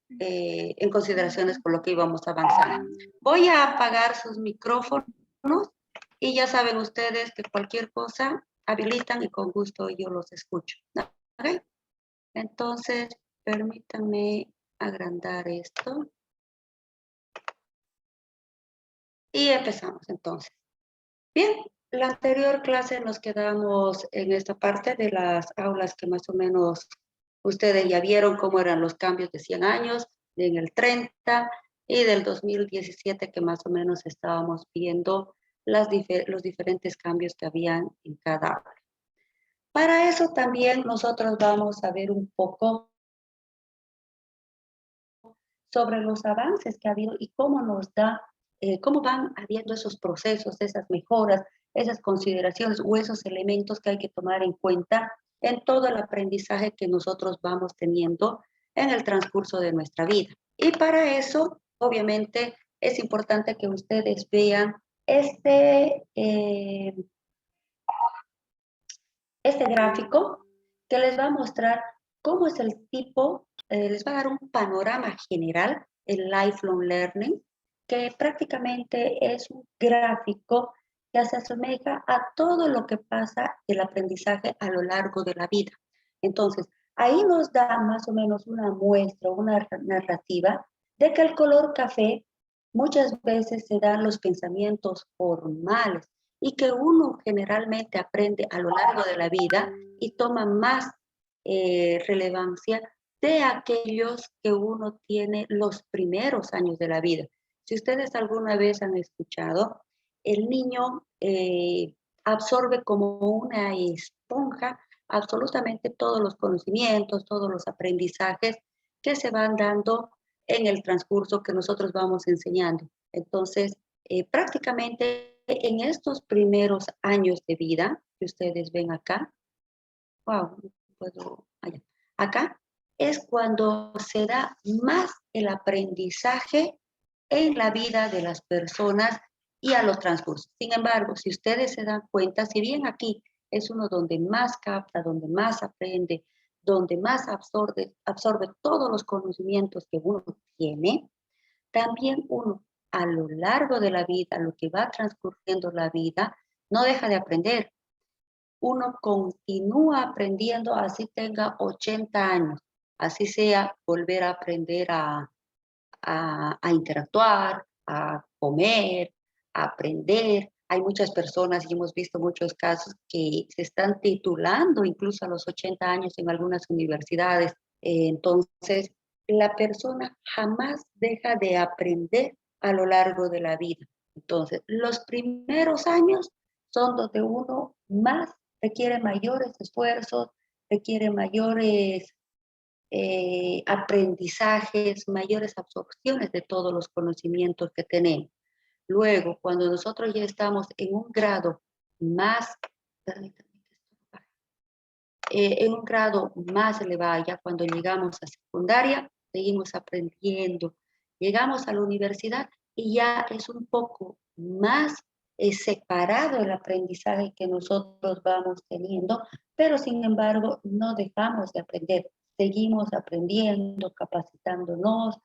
en consideraciones con lo que íbamos avanzando. Voy a apagar sus micrófonos y ya saben ustedes que cualquier cosa habilitan y con gusto yo los escucho. ¿Okay? Entonces, permítanme agrandar esto. Y empezamos entonces. Bien, la anterior clase nos quedamos en esta parte de las aulas que más o menos ustedes ya vieron cómo eran los cambios de 100 años, en el 30 y del 2017 que más o menos estábamos viendo los diferentes cambios que habían en cada aula. Para eso también nosotros vamos a ver un poco sobre los avances que ha habido y cómo nos da, cómo van habiendo esos procesos, esas mejoras, esas consideraciones o esos elementos que hay que tomar en cuenta en todo el aprendizaje que nosotros vamos teniendo en el transcurso de nuestra vida. Y para eso, obviamente, es importante que ustedes vean este gráfico que les va a mostrar cómo es el tipo, les va a dar un panorama general, el lifelong learning, que prácticamente es un gráfico que se asemeja a todo lo que pasa el aprendizaje a lo largo de la vida. Entonces, ahí nos da más o menos una muestra, una narrativa de que el color café muchas veces se dan los pensamientos formales y que uno generalmente aprende a lo largo de la vida y toma más relevancia de aquellos que uno tiene los primeros años de la vida. Si ustedes alguna vez han escuchado, el niño absorbe como una esponja absolutamente todos los conocimientos, todos los aprendizajes que se van dando en el transcurso que nosotros vamos enseñando. Entonces, prácticamente en estos primeros años de vida que ustedes ven acá, wow, no puedo, allá. Acá es cuando se da más el aprendizaje en la vida de las personas y a los transcursos. Sin embargo, si ustedes se dan cuenta, si bien aquí es uno donde más capta, donde más aprende, donde más absorbe todos los conocimientos que uno tiene, también uno a lo largo de la vida, lo que va transcurriendo la vida, no deja de aprender. Uno continúa aprendiendo así tenga 80 años, así sea volver a aprender a interactuar, a comer, a aprender. Hay muchas personas y hemos visto muchos casos que se están titulando incluso a los 80 años en algunas universidades. Entonces, la persona jamás deja de aprender a lo largo de la vida. Entonces, los primeros años son donde uno más requiere mayores esfuerzos, requiere mayores aprendizajes, mayores absorciones de todos los conocimientos que tenemos. Luego, cuando nosotros ya estamos en un grado más, en un grado más elevado, ya cuando llegamos a secundaria, seguimos aprendiendo. Llegamos a la universidad y ya es un poco más separado el aprendizaje que nosotros vamos teniendo, pero sin embargo no dejamos de aprender. Seguimos aprendiendo, capacitándonos,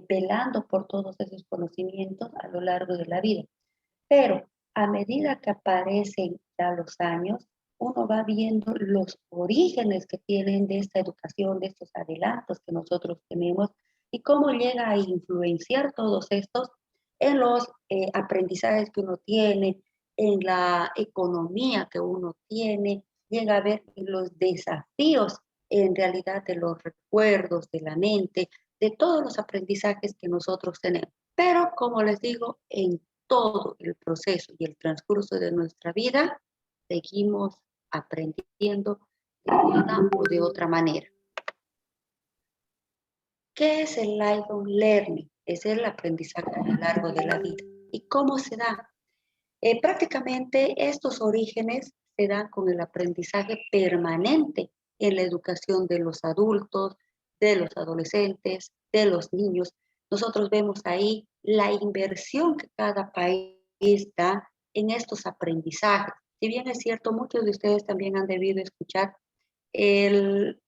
velando por todos esos conocimientos a lo largo de la vida. Pero a medida que aparecen ya los años, uno va viendo los orígenes que tienen de esta educación, de estos adelantos que nosotros tenemos y cómo llega a influenciar todos estos en los aprendizajes que uno tiene, en la economía que uno tiene, llega a ver los desafíos en realidad de los recuerdos, de la mente, de todos los aprendizajes que nosotros tenemos. Pero como les digo, en todo el proceso y el transcurso de nuestra vida, seguimos aprendiendo de una o de otra manera. ¿Qué es el lifelong learning? Es el aprendizaje a lo largo de la vida. ¿Y cómo se da? Prácticamente estos orígenes se dan con el aprendizaje permanente en la educación de los adultos, de los adolescentes, de los niños. Nosotros vemos ahí la inversión que cada país da en estos aprendizajes. Si bien es cierto, muchos de ustedes también han debido escuchar el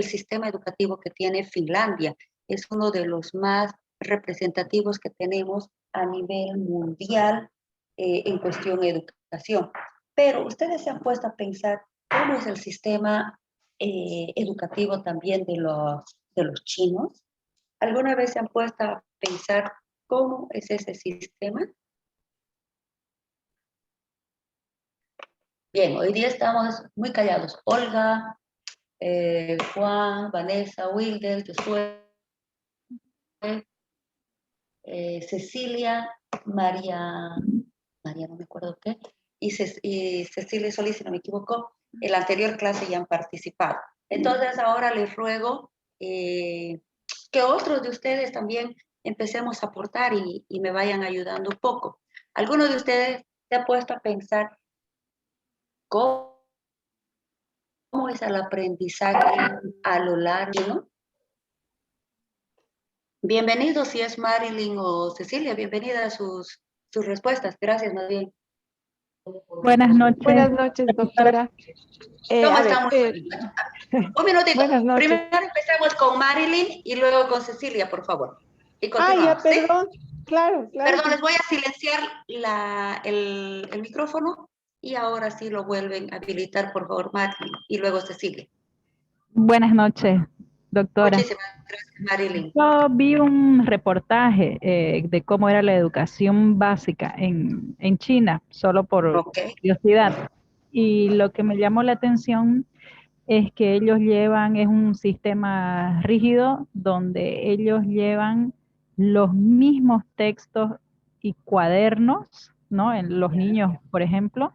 sistema educativo que tiene Finlandia, es uno de los más representativos que tenemos a nivel mundial en cuestión de educación. Pero ustedes se han puesto a pensar cómo es el sistema educativo también de los chinos. ¿Alguna vez se han puesto a pensar cómo es ese sistema? Bien, hoy día estamos muy callados. Olga, Juan, Vanessa, Wilder, Josué, Cecilia, María no me acuerdo qué, y Cecilia Solís, si no me equivoco, en la anterior clase ya han participado. Entonces ahora les ruego que otros de ustedes también empecemos a aportar y me vayan ayudando un poco. ¿Alguno de ustedes se ha puesto a pensar cómo es el aprendizaje a lo largo, ¿no? Bienvenidos, si es Marilyn o Cecilia, bienvenida a sus respuestas. Gracias, más bien. Buenas noches, Buenas noches, doctora. doctora. ¿Cómo A está? ver, Un minutito. buenas noches. Primero empezamos con Marilyn y luego con Cecilia, por favor. Y Ah, ya, continuamos, ¿sí? perdón. Claro, claro Perdón, que les voy a silenciar el micrófono y ahora sí lo vuelven a habilitar, por favor, Marilyn y luego Cecilia. Buenas noches, doctora. Muchísimas gracias, Marilyn. Yo vi un reportaje de cómo era la educación básica en China, solo por Ok, curiosidad. Y lo que me llamó la atención es que ellos llevan, es un sistema rígido donde ellos llevan los mismos textos y cuadernos, ¿no? En los niños, por ejemplo,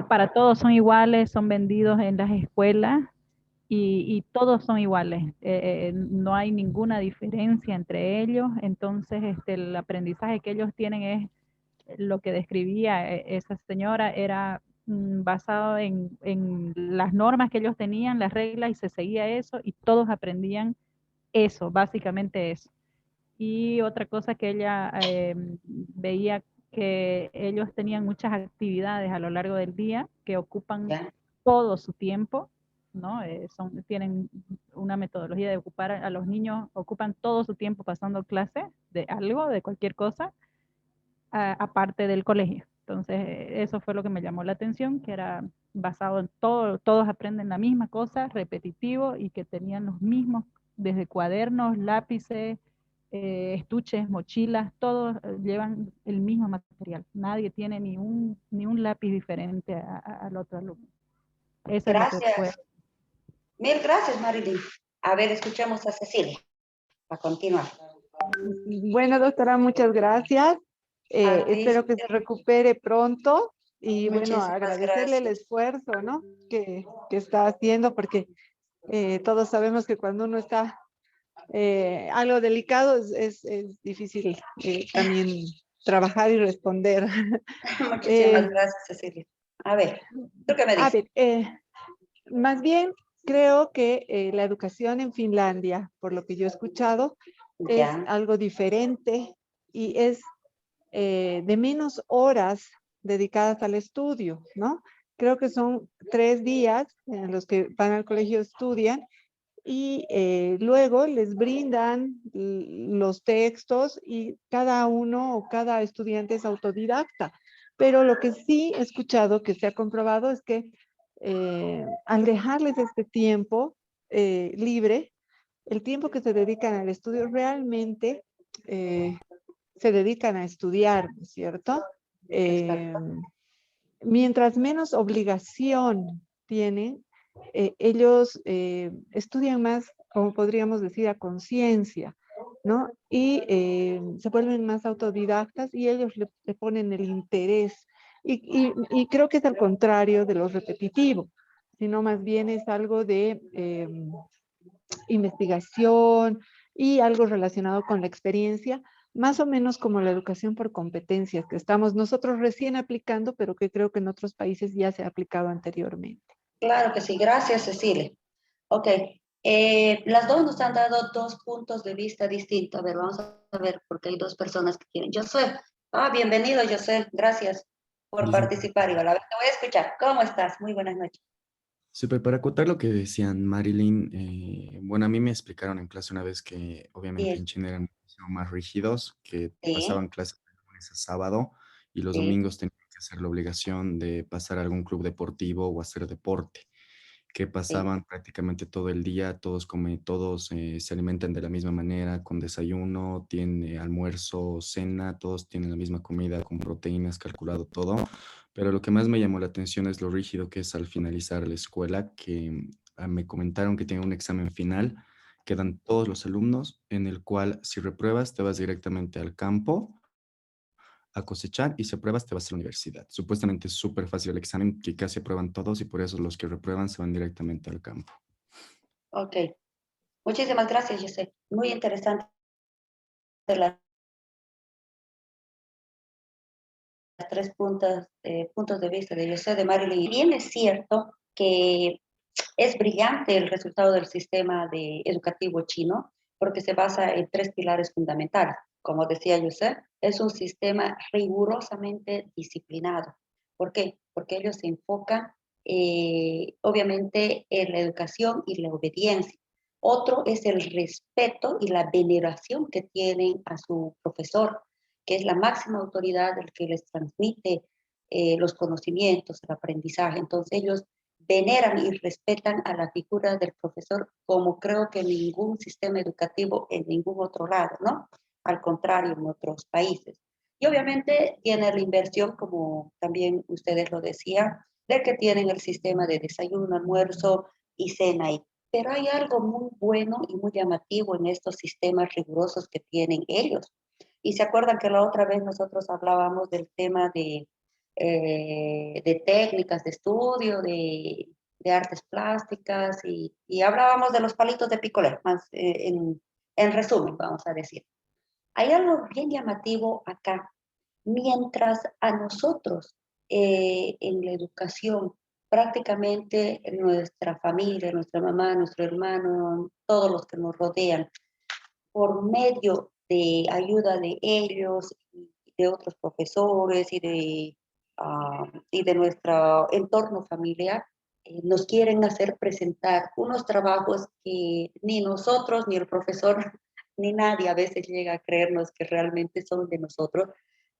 para todos son iguales, son vendidos en las escuelas y todos son iguales. No hay ninguna diferencia entre ellos. Entonces, el aprendizaje que ellos tienen es lo que describía esa señora, era basado en las normas que ellos tenían, las reglas, y se seguía eso, y todos aprendían eso, básicamente eso. Y otra cosa que ella veía, que ellos tenían muchas actividades a lo largo del día que ocupan ya. todo su tiempo, ¿no? Tienen una metodología de ocupar a los niños, ocupan todo su tiempo pasando clases de algo, de cualquier cosa, aparte del colegio. Entonces, eso fue lo que me llamó la atención, que era basado en todo, todos aprenden la misma cosa, repetitivo, y que tenían los mismos, desde cuadernos, lápices, estuches, mochilas, todos llevan el mismo material. Nadie tiene ni un lápiz diferente al otro alumno. Eso es lo que fue. Gracias. Mil gracias, Marilyn. A ver, escuchemos a Cecilia para continuar. bueno, doctora, muchas gracias. A ti, Espero que se recupere pronto y bueno, muchísimas agradecerle el gracias. esfuerzo, ¿no? Que está haciendo porque todos sabemos que cuando uno está algo delicado es difícil también trabajar y responder. Muchísimas gracias, Cecilia. A ver, ¿tú qué me A dices? ver, más bien creo que la educación en Finlandia, por lo que yo he escuchado, es Ya, algo diferente y es de menos horas dedicadas al estudio, ¿no? Creo que son 3 días en los que van al colegio, estudian y luego les brindan los textos y cada uno o cada estudiante es autodidacta. Pero lo que sí he escuchado que se ha comprobado es que al dejarles este tiempo libre, el tiempo que se dedican al estudio realmente se dedican a estudiar, ¿no es cierto? exacto. Mientras menos obligación tienen, ellos estudian más, como podríamos decir, a conciencia, ¿no? Y se vuelven más autodidactas y ellos le ponen el interés. Y creo que es al contrario de lo repetitivo, sino más bien es algo de investigación y algo relacionado con la experiencia, más o menos como la educación por competencias que estamos nosotros recién aplicando, pero que creo que en otros países ya se ha aplicado anteriormente. Claro que sí, gracias, Cecilia. Ok, las dos nos han dado dos puntos de vista distintos. A ver, vamos a ver, porque hay dos personas que quieren. Josué, bienvenido, Josué, gracias por Buenísimo. participar. Igual, a ver, te voy a escuchar. ¿Cómo estás? Muy buenas noches. Súper, para acotar lo que decían Marilyn, bueno, a mí me explicaron en clase una vez que obviamente Sí, en China eran muchísimo más rígidos, que sí, pasaban clases de lunes a sábado y los sí, domingos tenían que hacer la obligación de pasar a algún club deportivo o hacer deporte, que sí. pasaban prácticamente todo el día, todos comen, todos se alimentan de la misma manera, con desayuno, tiene almuerzo, cena, todos tienen la misma comida con proteínas, calculado todo. Pero lo que más me llamó la atención es lo rígido que es al finalizar la escuela, que me comentaron que tiene un examen final, quedan todos los alumnos, en el cual si repruebas te vas directamente al campo a cosechar y si apruebas te vas a la universidad. Supuestamente es súper fácil el examen, que casi aprueban todos y por eso los que reprueban se van directamente al campo. Ok. Muchísimas gracias, José. Muy interesante las tres puntos de vista de José, de Marilyn. Y bien es cierto que es brillante el resultado del sistema educativo chino porque se basa en tres pilares fundamentales. Como decía José, es un sistema rigurosamente disciplinado. ¿Por qué? Porque ellos se enfocan obviamente en la educación y la obediencia. Otro es el respeto y la veneración que tienen a su profesor, que es la máxima autoridad del que les transmite los conocimientos, el aprendizaje. Entonces ellos veneran y respetan a la figura del profesor como creo que ningún sistema educativo en ningún otro lado, ¿no? Al contrario, en otros países. Y obviamente tiene la inversión, como también ustedes lo decían, de que tienen el sistema de desayuno, almuerzo y cena ahí. Pero hay algo muy bueno y muy llamativo en estos sistemas rigurosos que tienen ellos. Y se acuerdan que la otra vez nosotros hablábamos del tema de técnicas de estudio, de artes plásticas y hablábamos de los palitos de picolé, más en resumen, vamos a decir. Hay algo bien llamativo acá. Mientras a nosotros en la educación, prácticamente nuestra familia, nuestra mamá, nuestro hermano, todos los que nos rodean, por medio de ayuda de ellos y de otros profesores y de nuestro entorno familiar, nos quieren hacer presentar unos trabajos que ni nosotros, ni el profesor, ni nadie a veces llega a creernos que realmente son de nosotros,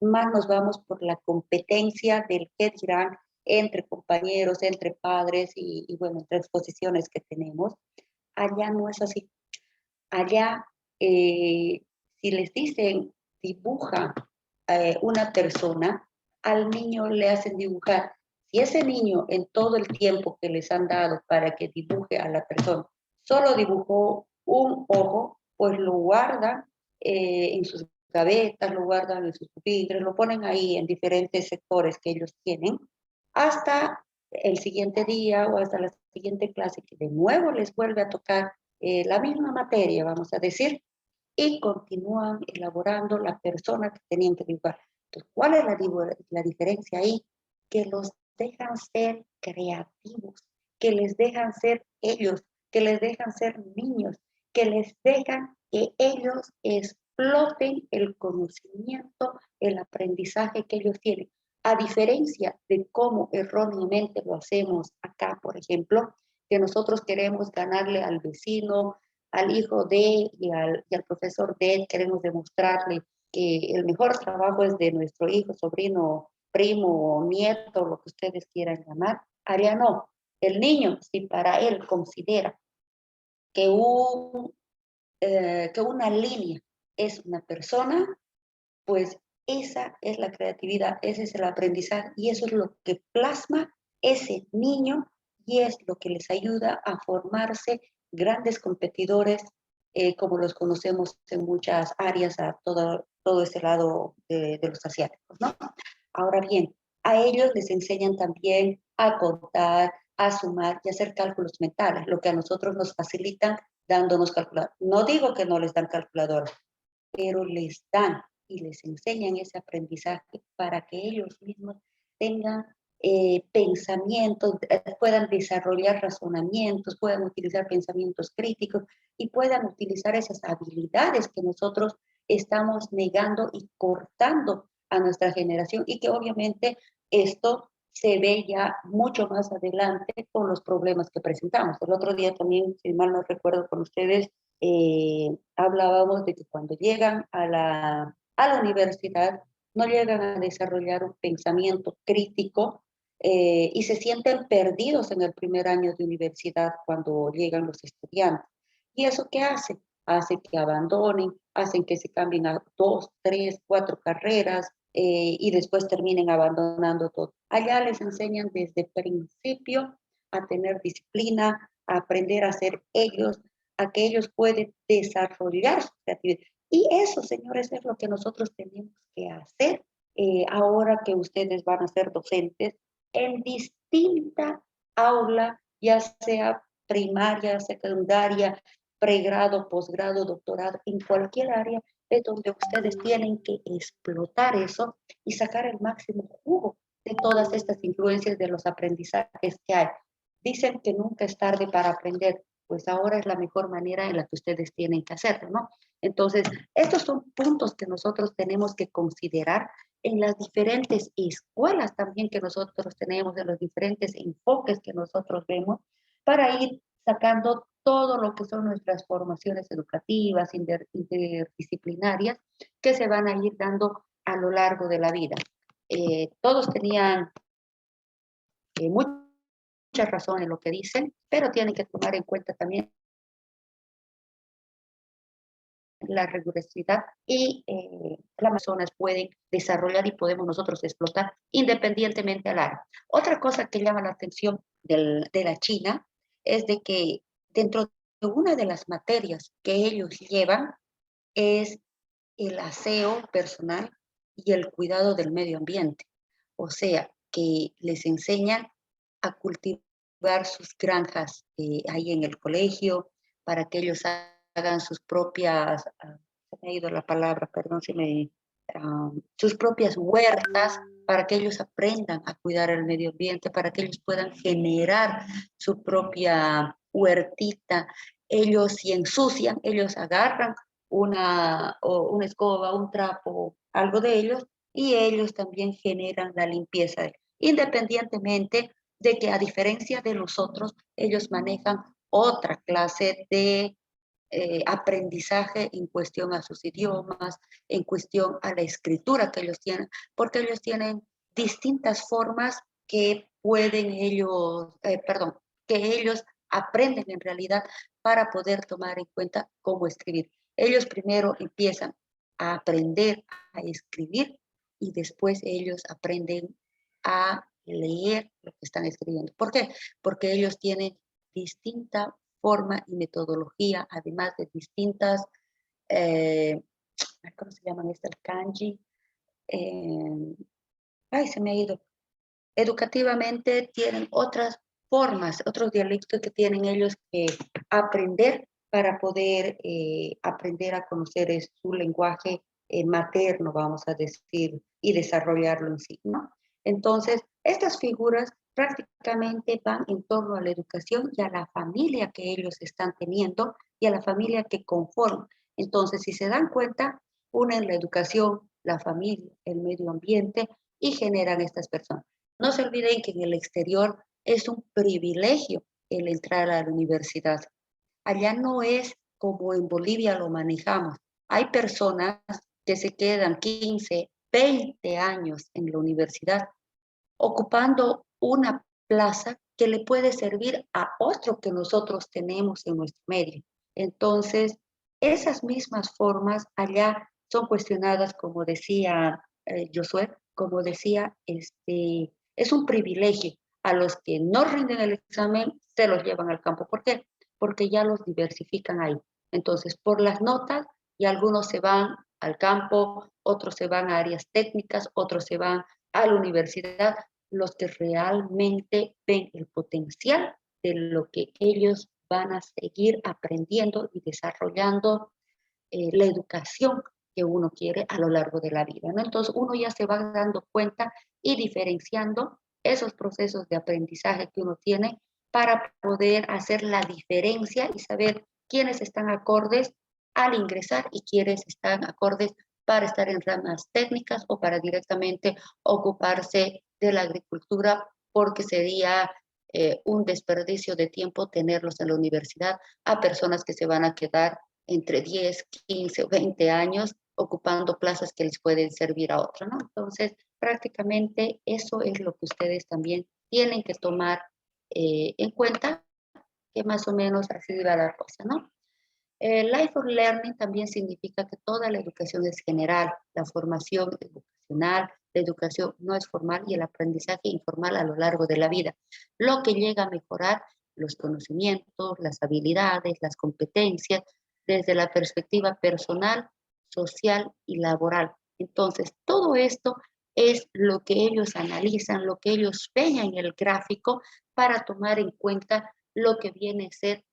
más nos vamos por la competencia del qué dirán entre compañeros, entre padres bueno, entre exposiciones que tenemos. Allá no es así. Allá, si les dicen dibuja una persona, al niño le hacen dibujar. Si ese niño en todo el tiempo que les han dado para que dibuje a la persona, solo dibujó un ojo, pues lo guardan en sus gavetas, lo guardan en sus pupitres, lo ponen ahí en diferentes sectores que ellos tienen, hasta el siguiente día o hasta la siguiente clase que de nuevo les vuelve a tocar la misma materia, vamos a decir, y continúan elaborando la persona que tenían que dibujar. Entonces, ¿cuál es la diferencia ahí? Que los dejan ser creativos, que les dejan ser ellos, que les dejan ser niños, que les dejan que ellos exploten el conocimiento, el aprendizaje que ellos tienen. A diferencia de cómo erróneamente lo hacemos acá, por ejemplo, que nosotros queremos ganarle al vecino, al hijo de y al profesor de, queremos demostrarle que el mejor trabajo es de nuestro hijo, sobrino, primo, nieto, lo que ustedes quieran llamar. Allá no. El niño, si para él considera que, que una línea es una persona, pues esa es la creatividad, ese es el aprendizaje y eso es lo que plasma ese niño y es lo que les ayuda a formarse grandes competidores como los conocemos en muchas áreas a todo ese lado de los asiáticos, ¿no? Ahora bien, a ellos les enseñan también a contar, a sumar y a hacer cálculos mentales, lo que a nosotros nos facilitan dándonos calculadora. No digo que no les dan calculadora, pero les dan y les enseñan ese aprendizaje para que ellos mismos tengan pensamientos, puedan desarrollar razonamientos, puedan utilizar pensamientos críticos y puedan utilizar esas habilidades que nosotros estamos negando y cortando a nuestra generación y que obviamente esto se ve ya mucho más adelante con los problemas que presentamos. El otro día también, si mal no recuerdo con ustedes, hablábamos de que cuando llegan a la universidad no llegan a desarrollar un pensamiento crítico y se sienten perdidos en el primer año de universidad cuando llegan los estudiantes. ¿Y eso qué hace? Hace que abandonen, hacen que se cambien a 2, 3, 4 carreras y después terminen abandonando todo. Allá les enseñan desde principio a tener disciplina, a aprender a ser ellos, a que ellos pueden desarrollar su creatividad. Y eso, señores, es lo que nosotros tenemos que hacer ahora que ustedes van a ser docentes en distinta aula, ya sea primaria, secundaria, pregrado, posgrado, doctorado, en cualquier área es donde ustedes tienen que explotar eso y sacar el máximo jugo de todas estas influencias de los aprendizajes que hay. Dicen que nunca es tarde para aprender, pues ahora es la mejor manera en la que ustedes tienen que hacerlo, ¿no? Entonces, estos son puntos que nosotros tenemos que considerar en las diferentes escuelas también que nosotros tenemos, en los diferentes enfoques que nosotros vemos, para ir sacando todo lo que son nuestras formaciones educativas, interdisciplinarias, que se van a ir dando a lo largo de la vida. Todos tenían mucha razón en lo que dicen, pero tienen que tomar en cuenta también la rigurosidad y las personas pueden desarrollar y podemos nosotros explotar independientemente al área. Otra cosa que llama la atención de la China es de que dentro de una de las materias que ellos llevan es el aseo personal y el cuidado del medio ambiente. O sea, que les enseñan a cultivar sus granjas ahí en el colegio para que ellos hagan sus propias, se me ha ido la palabra, perdón si me, sus propias huertas, para que ellos aprendan a cuidar el medio ambiente, para que ellos puedan generar su propia huertita. Ellos si ensucian, ellos agarran una escoba, un trapo, algo de ellos, y ellos también generan la limpieza, independientemente de que a diferencia de nosotros, ellos manejan otra clase de aprendizaje en cuestión a sus idiomas, en cuestión a la escritura que ellos tienen, porque ellos tienen distintas formas que pueden ellos, que ellos aprenden en realidad para poder tomar en cuenta cómo escribir. Ellos primero empiezan a aprender a escribir y después ellos aprenden a leer lo que están escribiendo. ¿Por qué? Porque ellos tienen distinta forma y metodología, además de distintas, ¿cómo se llaman estas? El kanji. Se me ha ido. Educativamente tienen otras formas, otros dialectos que tienen ellos que aprender para poder aprender a conocer su lenguaje materno, vamos a decir, y desarrollarlo en sí, ¿no? Entonces, estas figuras prácticamente van en torno a la educación y a la familia que ellos están teniendo y a la familia que conforman. Entonces, si se dan cuenta, unen la educación, la familia, el medio ambiente y generan estas personas. No se olviden que en el exterior es un privilegio el entrar a la universidad. Allá no es como en Bolivia lo manejamos. Hay personas que se quedan 15, 20 años en la universidad ocupando una plaza que le puede servir a otro que nosotros tenemos en nuestro medio. Entonces, esas mismas formas allá son cuestionadas, como decía Josué, como decía, es un privilegio. A los que no rinden el examen, se los llevan al campo. ¿Por qué? Porque ya los diversifican ahí. Entonces, por las notas, y algunos se van al campo, otros se van a áreas técnicas, otros se van a la universidad, los que realmente ven el potencial de lo que ellos van a seguir aprendiendo y desarrollando la educación que uno quiere a lo largo de la vida, ¿no? Entonces uno ya se va dando cuenta y diferenciando esos procesos de aprendizaje que uno tiene para poder hacer la diferencia y saber quiénes están acordes al ingresar y quiénes están acordes para estar en ramas técnicas o para directamente ocuparse de la agricultura porque sería un desperdicio de tiempo tenerlos en la universidad a personas que se van a quedar entre 10, 15 o 20 años ocupando plazas que les pueden servir a otros, ¿no? Entonces, prácticamente eso es lo que ustedes también tienen que tomar en cuenta, que más o menos así va la cosa, ¿no? Lifelong learning también significa que toda la educación es general, la formación educacional, la educación no es formal y el aprendizaje informal a lo largo de la vida, lo que llega a mejorar los conocimientos, las habilidades, las competencias desde la perspectiva personal, social y laboral. Entonces, todo esto es lo que ellos analizan, lo que ellos ven en el gráfico para tomar en cuenta lo que viene a ser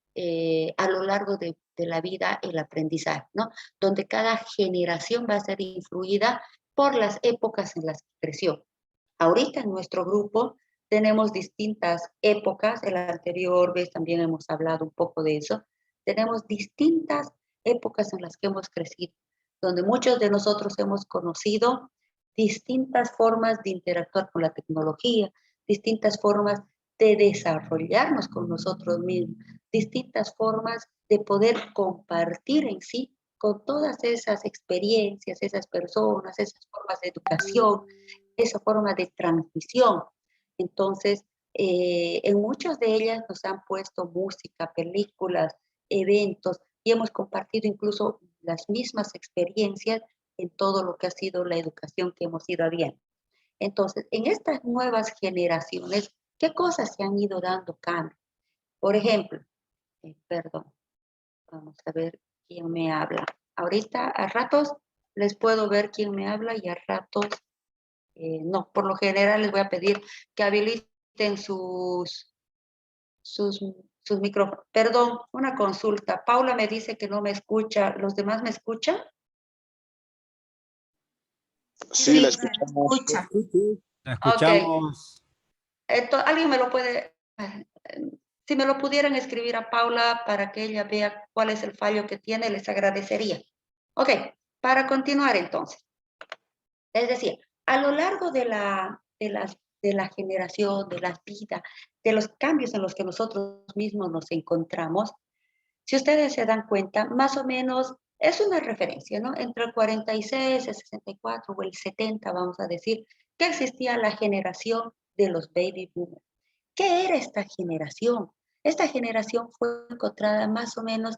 a lo largo de la vida el aprendizaje, ¿no? Donde cada generación va a ser influida por las épocas en las que creció. Ahorita en nuestro grupo tenemos distintas épocas, el anterior vez también hemos hablado un poco de eso, tenemos distintas épocas en las que hemos crecido, donde muchos de nosotros hemos conocido distintas formas de interactuar con la tecnología, distintas formas de desarrollarnos con nosotros mismos, distintas formas de poder compartir en sí con todas esas experiencias, esas personas, esas formas de educación, esa forma de transmisión. Entonces, en muchas de ellas nos han puesto música, películas, eventos y hemos compartido incluso las mismas experiencias en todo lo que ha sido la educación que hemos ido viendo. Entonces, en estas nuevas generaciones, ¿qué cosas se han ido dando cambio? Por ejemplo, perdón, vamos a ver quién me habla. Ahorita a ratos les puedo ver quién me habla y a ratos no. Por lo general les voy a pedir que habiliten sus micrófonos. Perdón, una consulta. Paula me dice que no me escucha. ¿Los demás me escuchan? Sí, la escuchamos. Escucha. La escuchamos. Alguien me lo puede, si me lo pudieran escribir a Paula para que ella vea cuál es el fallo que tiene, les agradecería. Ok, para continuar entonces. Les decía, a lo largo de la generación, de la vida, de los cambios en los que nosotros mismos nos encontramos, si ustedes se dan cuenta, más o menos es una referencia, ¿no? Entre el 46, el 64 o el 70, vamos a decir, que existía la generación de los baby boomers. ¿Qué era esta generación? Esta generación fue encontrada más o menos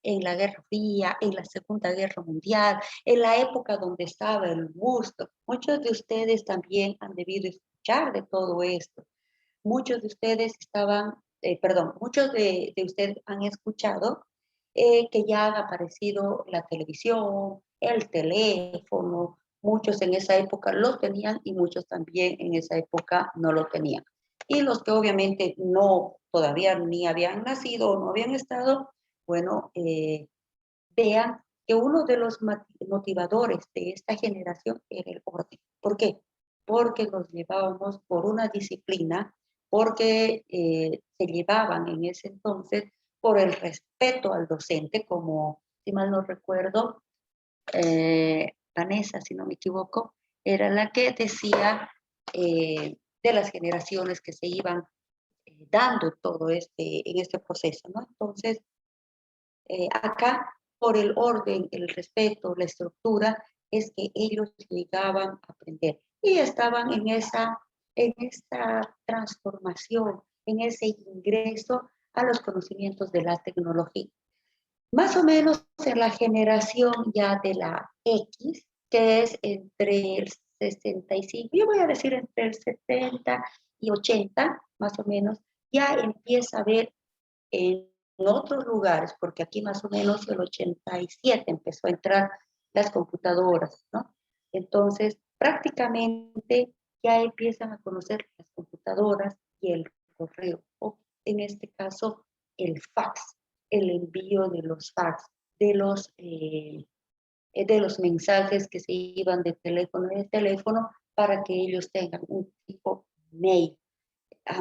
en la Guerra Fría, en la Segunda Guerra Mundial, en la época donde estaba el Woodstock. Muchos de ustedes también han debido escuchar de todo esto. Muchos de ustedes muchos de ustedes han escuchado que ya han aparecido la televisión, el teléfono. Muchos en esa época lo tenían y muchos también en esa época no lo tenían. Y los que obviamente no, todavía ni habían nacido o no habían estado, bueno, vean que uno de los motivadores de esta generación era el orden. ¿Por qué? Porque nos llevábamos por una disciplina, porque se llevaban en ese entonces por el respeto al docente, como, si mal no recuerdo, Vanessa, si no me equivoco, era la que decía de las generaciones que se iban dando todo en este proceso, ¿no? Entonces, acá, por el orden, el respeto, la estructura, es que ellos llegaban a aprender y estaban en esa transformación, en ese ingreso a los conocimientos de la tecnología. Más o menos en la generación ya de la X, que es entre el 65, yo voy a decir entre el 70 y 80, más o menos, ya empieza a haber en otros lugares, porque aquí más o menos el 87 empezó a entrar las computadoras, ¿no? Entonces, prácticamente ya empiezan a conocer las computadoras y el correo, o en este caso el fax, el envío de los fax, de los mensajes que se iban de teléfono en teléfono para que ellos tengan un tipo mail.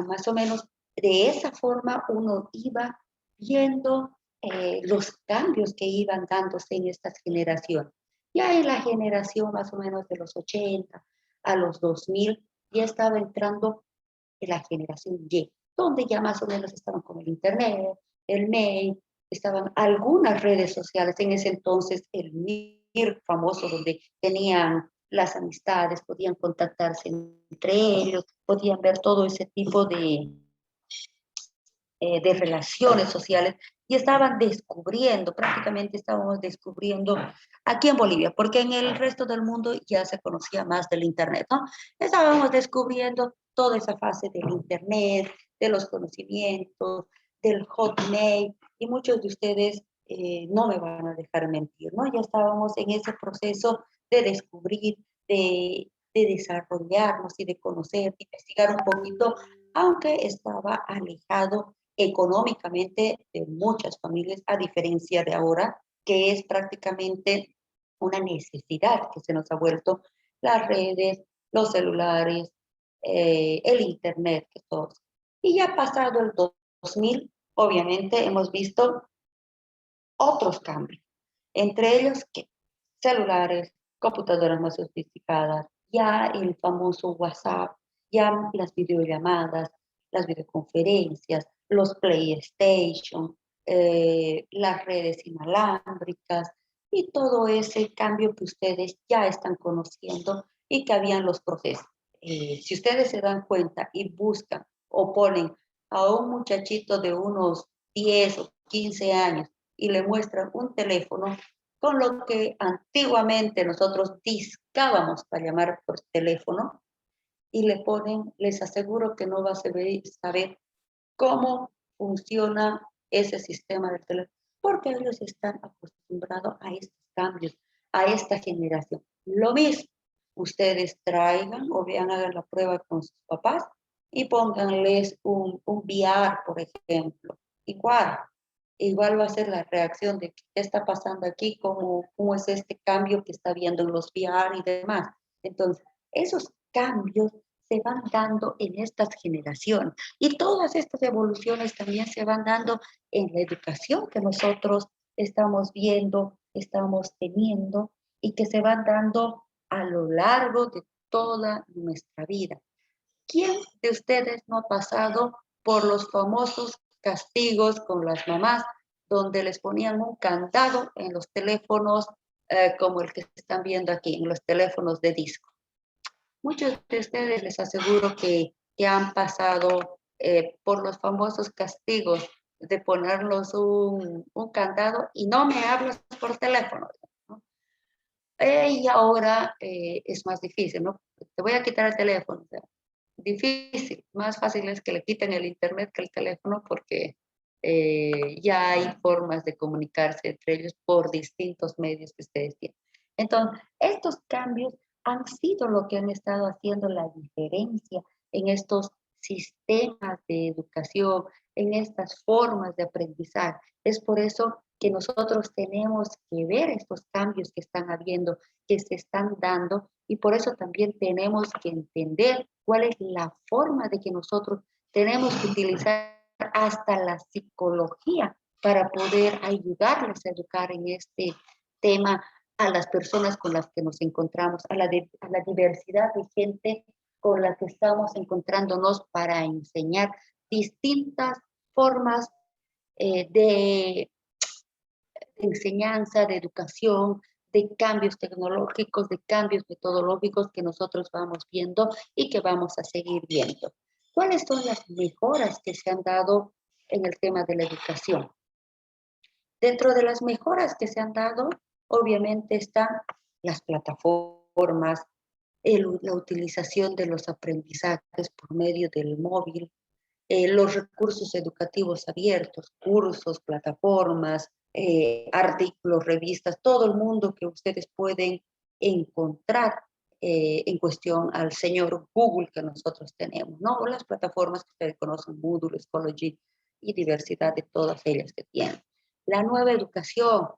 Más o menos de esa forma uno iba viendo los cambios que iban dándose en estas generaciones. Ya en la generación más o menos de los 80 a los 2000, ya estaba entrando en la generación Y, donde ya más o menos estaban con el internet, el mail, estaban algunas redes sociales, en ese entonces el MIR famoso, donde tenían las amistades, podían contactarse entre ellos, podían ver todo ese tipo de relaciones sociales y estaban descubriendo, prácticamente estábamos descubriendo aquí en Bolivia, porque en el resto del mundo ya se conocía más del Internet, ¿no? Estábamos descubriendo toda esa fase del Internet, de los conocimientos, del hotmail, y muchos de ustedes no me van a dejar mentir, ¿no? Ya estábamos en ese proceso de descubrir, de desarrollarnos y de conocer, de investigar un poquito, aunque estaba alejado económicamente de muchas familias, a diferencia de ahora, que es prácticamente una necesidad que se nos ha vuelto las redes, los celulares, el internet, que todos. Y ya pasado el 2000, obviamente hemos visto otros cambios, entre ellos que celulares, computadoras más sofisticadas, ya el famoso WhatsApp, ya las videollamadas, las videoconferencias, los PlayStation, las redes inalámbricas y todo ese cambio que ustedes ya están conociendo y que habían los procesos. Si ustedes se dan cuenta y buscan o ponen a un muchachito de unos 10 o 15 años y le muestran un teléfono con lo que antiguamente nosotros discábamos para llamar por teléfono, y le ponen, les aseguro que no va a saber cómo funciona ese sistema del teléfono, porque ellos están acostumbrados a estos cambios, a esta generación. Lo mismo, ustedes traigan o vean, hagan la prueba con sus papás y pónganles un VR, por ejemplo. Igual va a ser la reacción de qué está pasando aquí, cómo es este cambio que está viendo en los VR y demás. Entonces, esos cambios se van dando en estas generaciones y todas estas evoluciones también se van dando en la educación que nosotros estamos viendo, estamos teniendo y que se van dando a lo largo de toda nuestra vida. ¿Quién de ustedes no ha pasado por los famosos castigos con las mamás, donde les ponían un candado en los teléfonos, como el que están viendo aquí, en los teléfonos de disco? Muchos de ustedes les aseguro que han pasado por los famosos castigos de ponerlos un candado y no me hablas por teléfono, ¿no? Y ahora es más difícil, ¿no? Te voy a quitar el teléfono. O sea, difícil, más fácil es que le quiten el internet que el teléfono, porque ya hay formas de comunicarse entre ellos por distintos medios que ustedes tienen. Entonces, estos cambios han sido lo que han estado haciendo la diferencia en estos sistemas de educación, en estas formas de aprendizaje. Es por eso que nosotros tenemos que ver estos cambios que están habiendo, que se están dando, y por eso también tenemos que entender cuál es la forma de que nosotros tenemos que utilizar hasta la psicología para poder ayudarles a educar en este tema a las personas con las que nos encontramos, a la diversidad de gente con la que estamos encontrándonos, para enseñar distintas formas de enseñanza, de educación, de cambios tecnológicos, de cambios metodológicos que nosotros vamos viendo y que vamos a seguir viendo. ¿Cuáles son las mejoras que se han dado en el tema de la educación? Dentro de las mejoras que se han dado, obviamente están las plataformas, la utilización de los aprendizajes por medio del móvil, los recursos educativos abiertos, cursos, plataformas, artículos, revistas, todo el mundo que ustedes pueden encontrar en cuestión al señor Google que nosotros tenemos, ¿no? O las plataformas que ustedes conocen, Moodle, Schoology y diversidad de todas ellas que tienen. La nueva educación,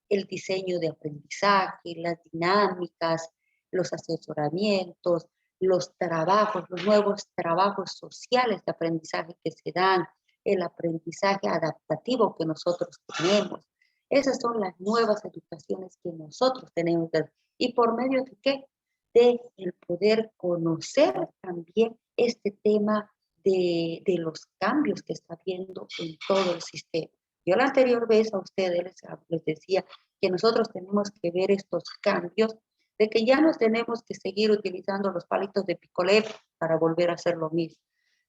el diseño de aprendizaje, las dinámicas, los asesoramientos, los trabajos, los nuevos trabajos sociales de aprendizaje que se dan, el aprendizaje adaptativo que nosotros tenemos. Esas son las nuevas educaciones que nosotros tenemos. ¿Y por medio de qué? de el poder conocer también este tema de los cambios que está habiendo en todo el sistema. Yo la anterior vez a ustedes les decía que nosotros tenemos que ver estos cambios, de que ya no tenemos que seguir utilizando los palitos de picolé para volver a hacer lo mismo,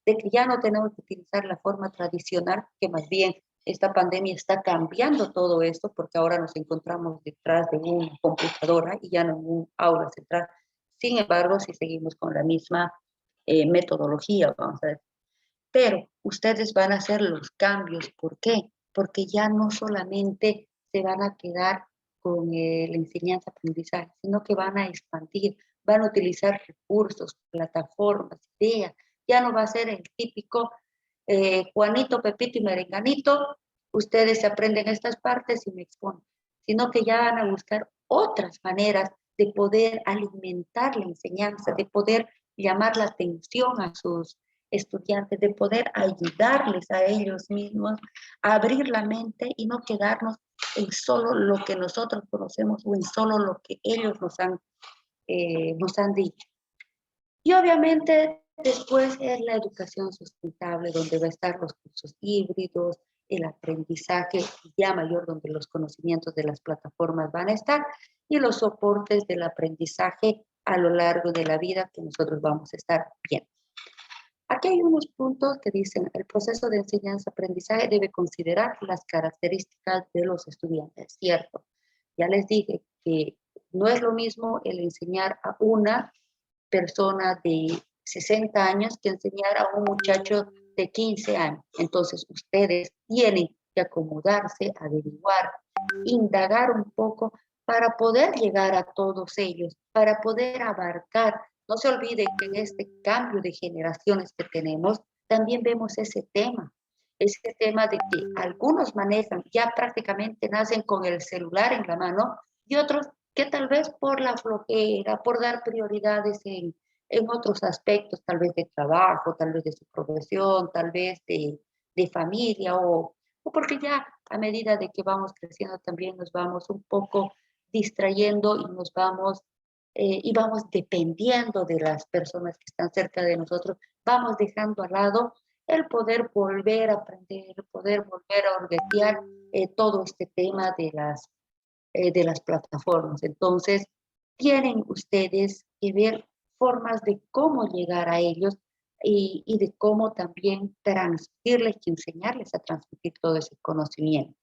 de que ya no tenemos que utilizar la forma tradicional, que más bien esta pandemia está cambiando todo esto, porque ahora nos encontramos detrás de una computadora y ya no en un aula central. Sin embargo, si seguimos con la misma metodología, vamos a ver. Pero ustedes van a hacer los cambios. ¿Por qué? Porque ya no solamente se van a quedar con la enseñanza-aprendizaje, sino que van a expandir, van a utilizar recursos, plataformas, ideas. Ya no va a ser el típico Juanito, Pepito y Merenganito, ustedes se aprenden estas partes y me exponen, sino que ya van a buscar otras maneras de poder alimentar la enseñanza, de poder llamar la atención a sus estudiantes, de poder ayudarles a ellos mismos a abrir la mente y no quedarnos en solo lo que nosotros conocemos o en solo lo que ellos nos han dicho. Y obviamente después es la educación sustentable, donde va a estar los cursos híbridos, el aprendizaje ya mayor, donde los conocimientos de las plataformas van a estar, y los soportes del aprendizaje a lo largo de la vida que nosotros vamos a estar viendo. Aquí hay unos puntos que dicen, el proceso de enseñanza-aprendizaje debe considerar las características de los estudiantes, ¿cierto? Ya les dije que no es lo mismo el enseñar a una persona de 60 años que enseñar a un muchacho de 15 años. Entonces, ustedes tienen que acomodarse, averiguar, indagar un poco para poder llegar a todos ellos, para poder abarcar. No se olviden que en este cambio de generaciones que tenemos, también vemos ese tema de que algunos manejan, ya prácticamente nacen con el celular en la mano, y otros que tal vez por la flojera, por dar prioridades en otros aspectos, tal vez de trabajo, tal vez de su profesión, tal vez de familia, o porque ya a medida de que vamos creciendo también nos vamos un poco distrayendo y vamos dependiendo de las personas que están cerca de nosotros, vamos dejando al lado el poder volver a aprender, poder volver a orguetear todo este tema de las plataformas. Entonces, tienen ustedes que ver formas de cómo llegar a ellos y de cómo también transmitirles y enseñarles a transmitir todo ese conocimiento.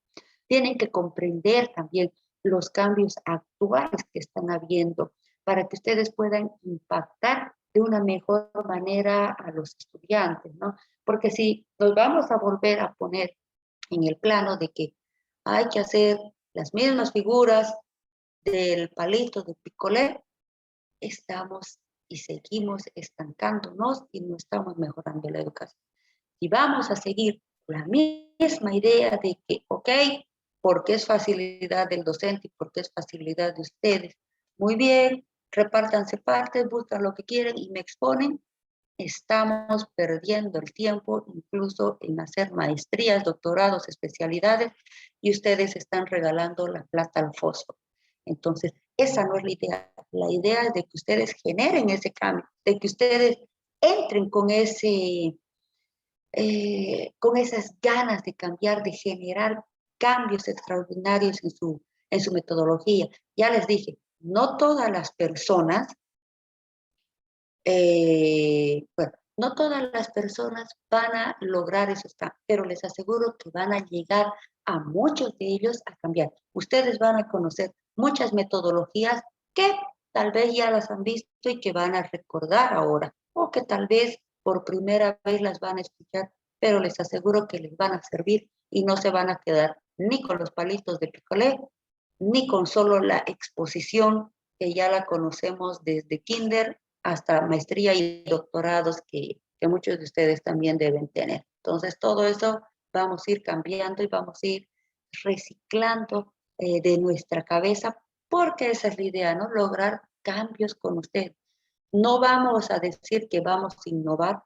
Tienen que comprender también los cambios actuales que están habiendo para que ustedes puedan impactar de una mejor manera a los estudiantes, ¿no? Porque si nos vamos a volver a poner en el plano de que hay que hacer las mismas figuras del palito de picolé, estamos y seguimos estancándonos y no estamos mejorando la educación. Y vamos a seguir la misma idea de que, ok, porque es facilidad del docente y porque es facilidad de ustedes, muy bien, repártanse partes, buscan lo que quieren y me exponen, estamos perdiendo el tiempo incluso en hacer maestrías, doctorados, especialidades, y ustedes están regalando la plata al fósforo. Entonces, esa no es la idea. La idea es de que ustedes generen ese cambio, de que ustedes entren con esas ganas de cambiar, de generar cambios extraordinarios en su metodología. Ya les dije, no todas las personas bueno, no todas las personas van a lograr esos cambios, pero les aseguro que van a llegar a muchos de ellos a cambiar. Ustedes van a conocer muchas metodologías que tal vez ya las han visto y que van a recordar ahora, o que tal vez por primera vez las van a escuchar, pero les aseguro que les van a servir y no se van a quedar ni con los palitos de picolé, ni con solo la exposición que ya la conocemos desde kinder hasta maestría y doctorados que muchos de ustedes también deben tener. Entonces, todo eso vamos a ir cambiando y vamos a ir reciclando de nuestra cabeza, porque esa es la idea, ¿no? Lograr cambios con ustedes. No vamos a decir que vamos a innovar,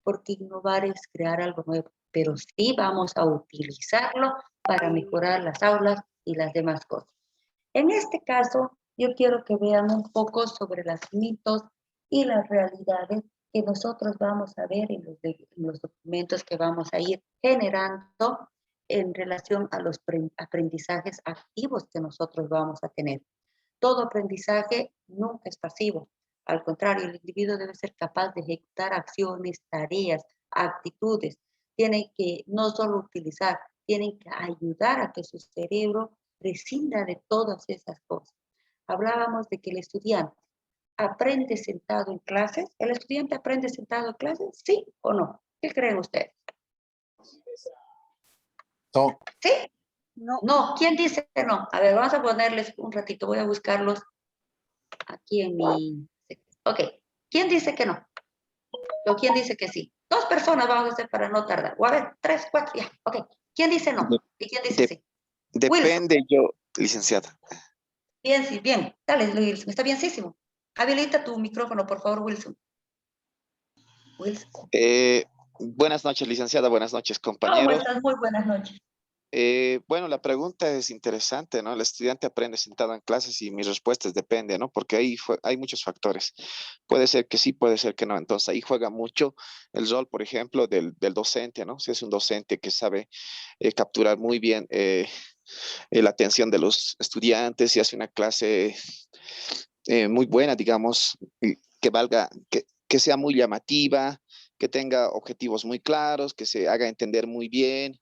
porque innovar es crear algo nuevo, pero sí vamos a utilizarlo para mejorar las aulas y las demás cosas. En este caso, yo quiero que vean un poco sobre los mitos y las realidades que nosotros vamos a ver en los documentos que vamos a ir generando en relación a los aprendizajes activos que nosotros vamos a tener. Todo aprendizaje nunca es pasivo. Al contrario, el individuo debe ser capaz de ejecutar acciones, tareas, actitudes. Tienen que no solo utilizar, tienen que ayudar a que su cerebro prescinda de todas esas cosas. Hablábamos de que el estudiante aprende sentado en clases. ¿El estudiante aprende sentado en clases? ¿Sí o no? ¿Qué creen ustedes? No. ¿Sí? No. No. ¿Quién dice que no? A ver, vamos a ponerles un ratito. Voy a buscarlos aquí en mi... Ok. ¿Quién dice que no? ¿O quién dice que sí? 2 personas vamos a hacer para no tardar. O a ver, 3, 4, ya. Ok. ¿Quién dice no? ¿Y quién dice sí? Depende yo, licenciada. Bien, sí, bien. Dale, Wilson. Está bienísimo. Habilita tu micrófono, por favor, Wilson. Wilson. Buenas noches, licenciada. Buenas noches, ¿Cómo compañeros. estás? Muy buenas noches. Bueno, la pregunta es interesante, ¿no? El estudiante aprende sentado en clases y mi respuesta es depende, ¿no? Porque ahí hay muchos factores. Puede ser que sí, puede ser que no. Entonces ahí juega mucho el rol, por ejemplo, del docente, ¿no? Si es un docente que sabe capturar muy bien la atención de los estudiantes y hace una clase muy buena, digamos, y que valga, que sea muy llamativa, que tenga objetivos muy claros, que se haga entender muy bien.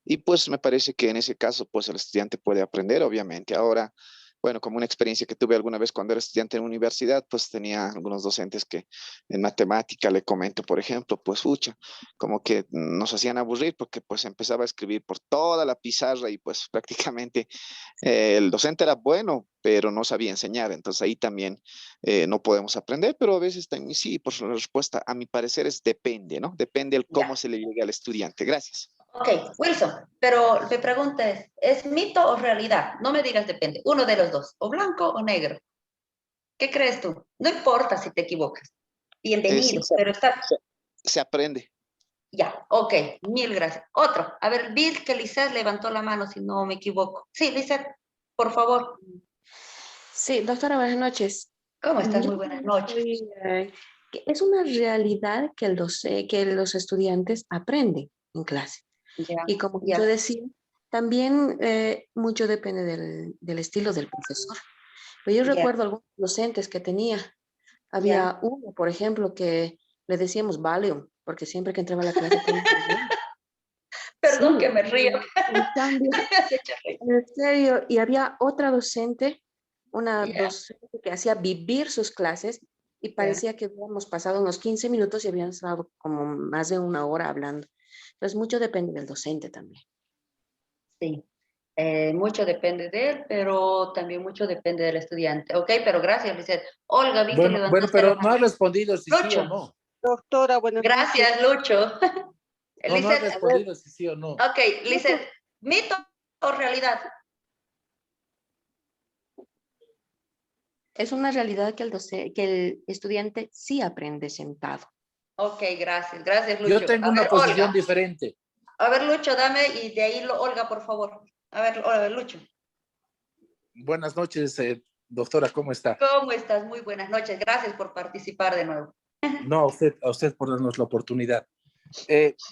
Y pues me parece que en ese caso, pues el estudiante puede aprender, obviamente. Ahora, bueno, como una experiencia que tuve alguna vez cuando era estudiante en universidad, pues tenía algunos docentes que en matemática, le comento, por ejemplo, pues ucha, como que nos hacían aburrir porque pues empezaba a escribir por toda la pizarra y pues prácticamente el docente era bueno, pero no sabía enseñar. Entonces ahí también no podemos aprender, pero a veces también sí, pues la respuesta a mi parecer es depende, ¿no? Depende del cómo Ya. se le llegue al estudiante. Gracias. Ok, Wilson, pero mi pregunta ¿es mito o realidad? No me digas depende, uno de los dos, o blanco o negro. ¿Qué crees tú? No importa si te equivocas. Sí, Bienvenido, pero está... se aprende. Ya, ok, mil gracias. Otro, a ver, vi que Lizeth levantó la mano, si no me equivoco. Sí, Lizeth, por favor. Sí, doctora, buenas noches. ¿Cómo estás? Yo Muy buenas noches. que es una realidad que, que los estudiantes aprenden en clase. Ya, Y como ya, yo decía, también mucho depende del estilo del profesor. Pero yo ya, recuerdo algunos docentes que tenía. ya. Había uno, por ejemplo, que le decíamos Valium, porque siempre que entraba a la clase ponía Valium. Perdón Sí, que me río. en cambio, Me has hecho reír. en serio, y había otra docente, una Ya, docente que hacía vivir sus clases y ya, parecía que habíamos pasado unos 15 minutos y habían estado como más de una hora hablando. Entonces, mucho depende del docente también. sí. Mucho depende de él, pero también mucho depende del estudiante. Ok, pero gracias, Lizeth. Olga, vi que Bueno, levantaste la pero no mano. ha respondido si sí o Lucho. no. Doctora, buenas noches. Gracias, Lucho. No ha Lizeth, A ver, respondido si sí o no. ok, Lizeth, ¿mito o realidad? Es una realidad que que el estudiante sí aprende sentado. Ok, gracias, gracias, Yo Lucho. tengo A una ver, posición Olga. diferente. A ver, Lucho, dame y de ahí, Olga, por favor. A ver, Lucho. Buenas noches, doctora, ¿cómo está? ¿Cómo estás? Muy buenas noches. Gracias por participar de nuevo. No, a usted por darnos la oportunidad.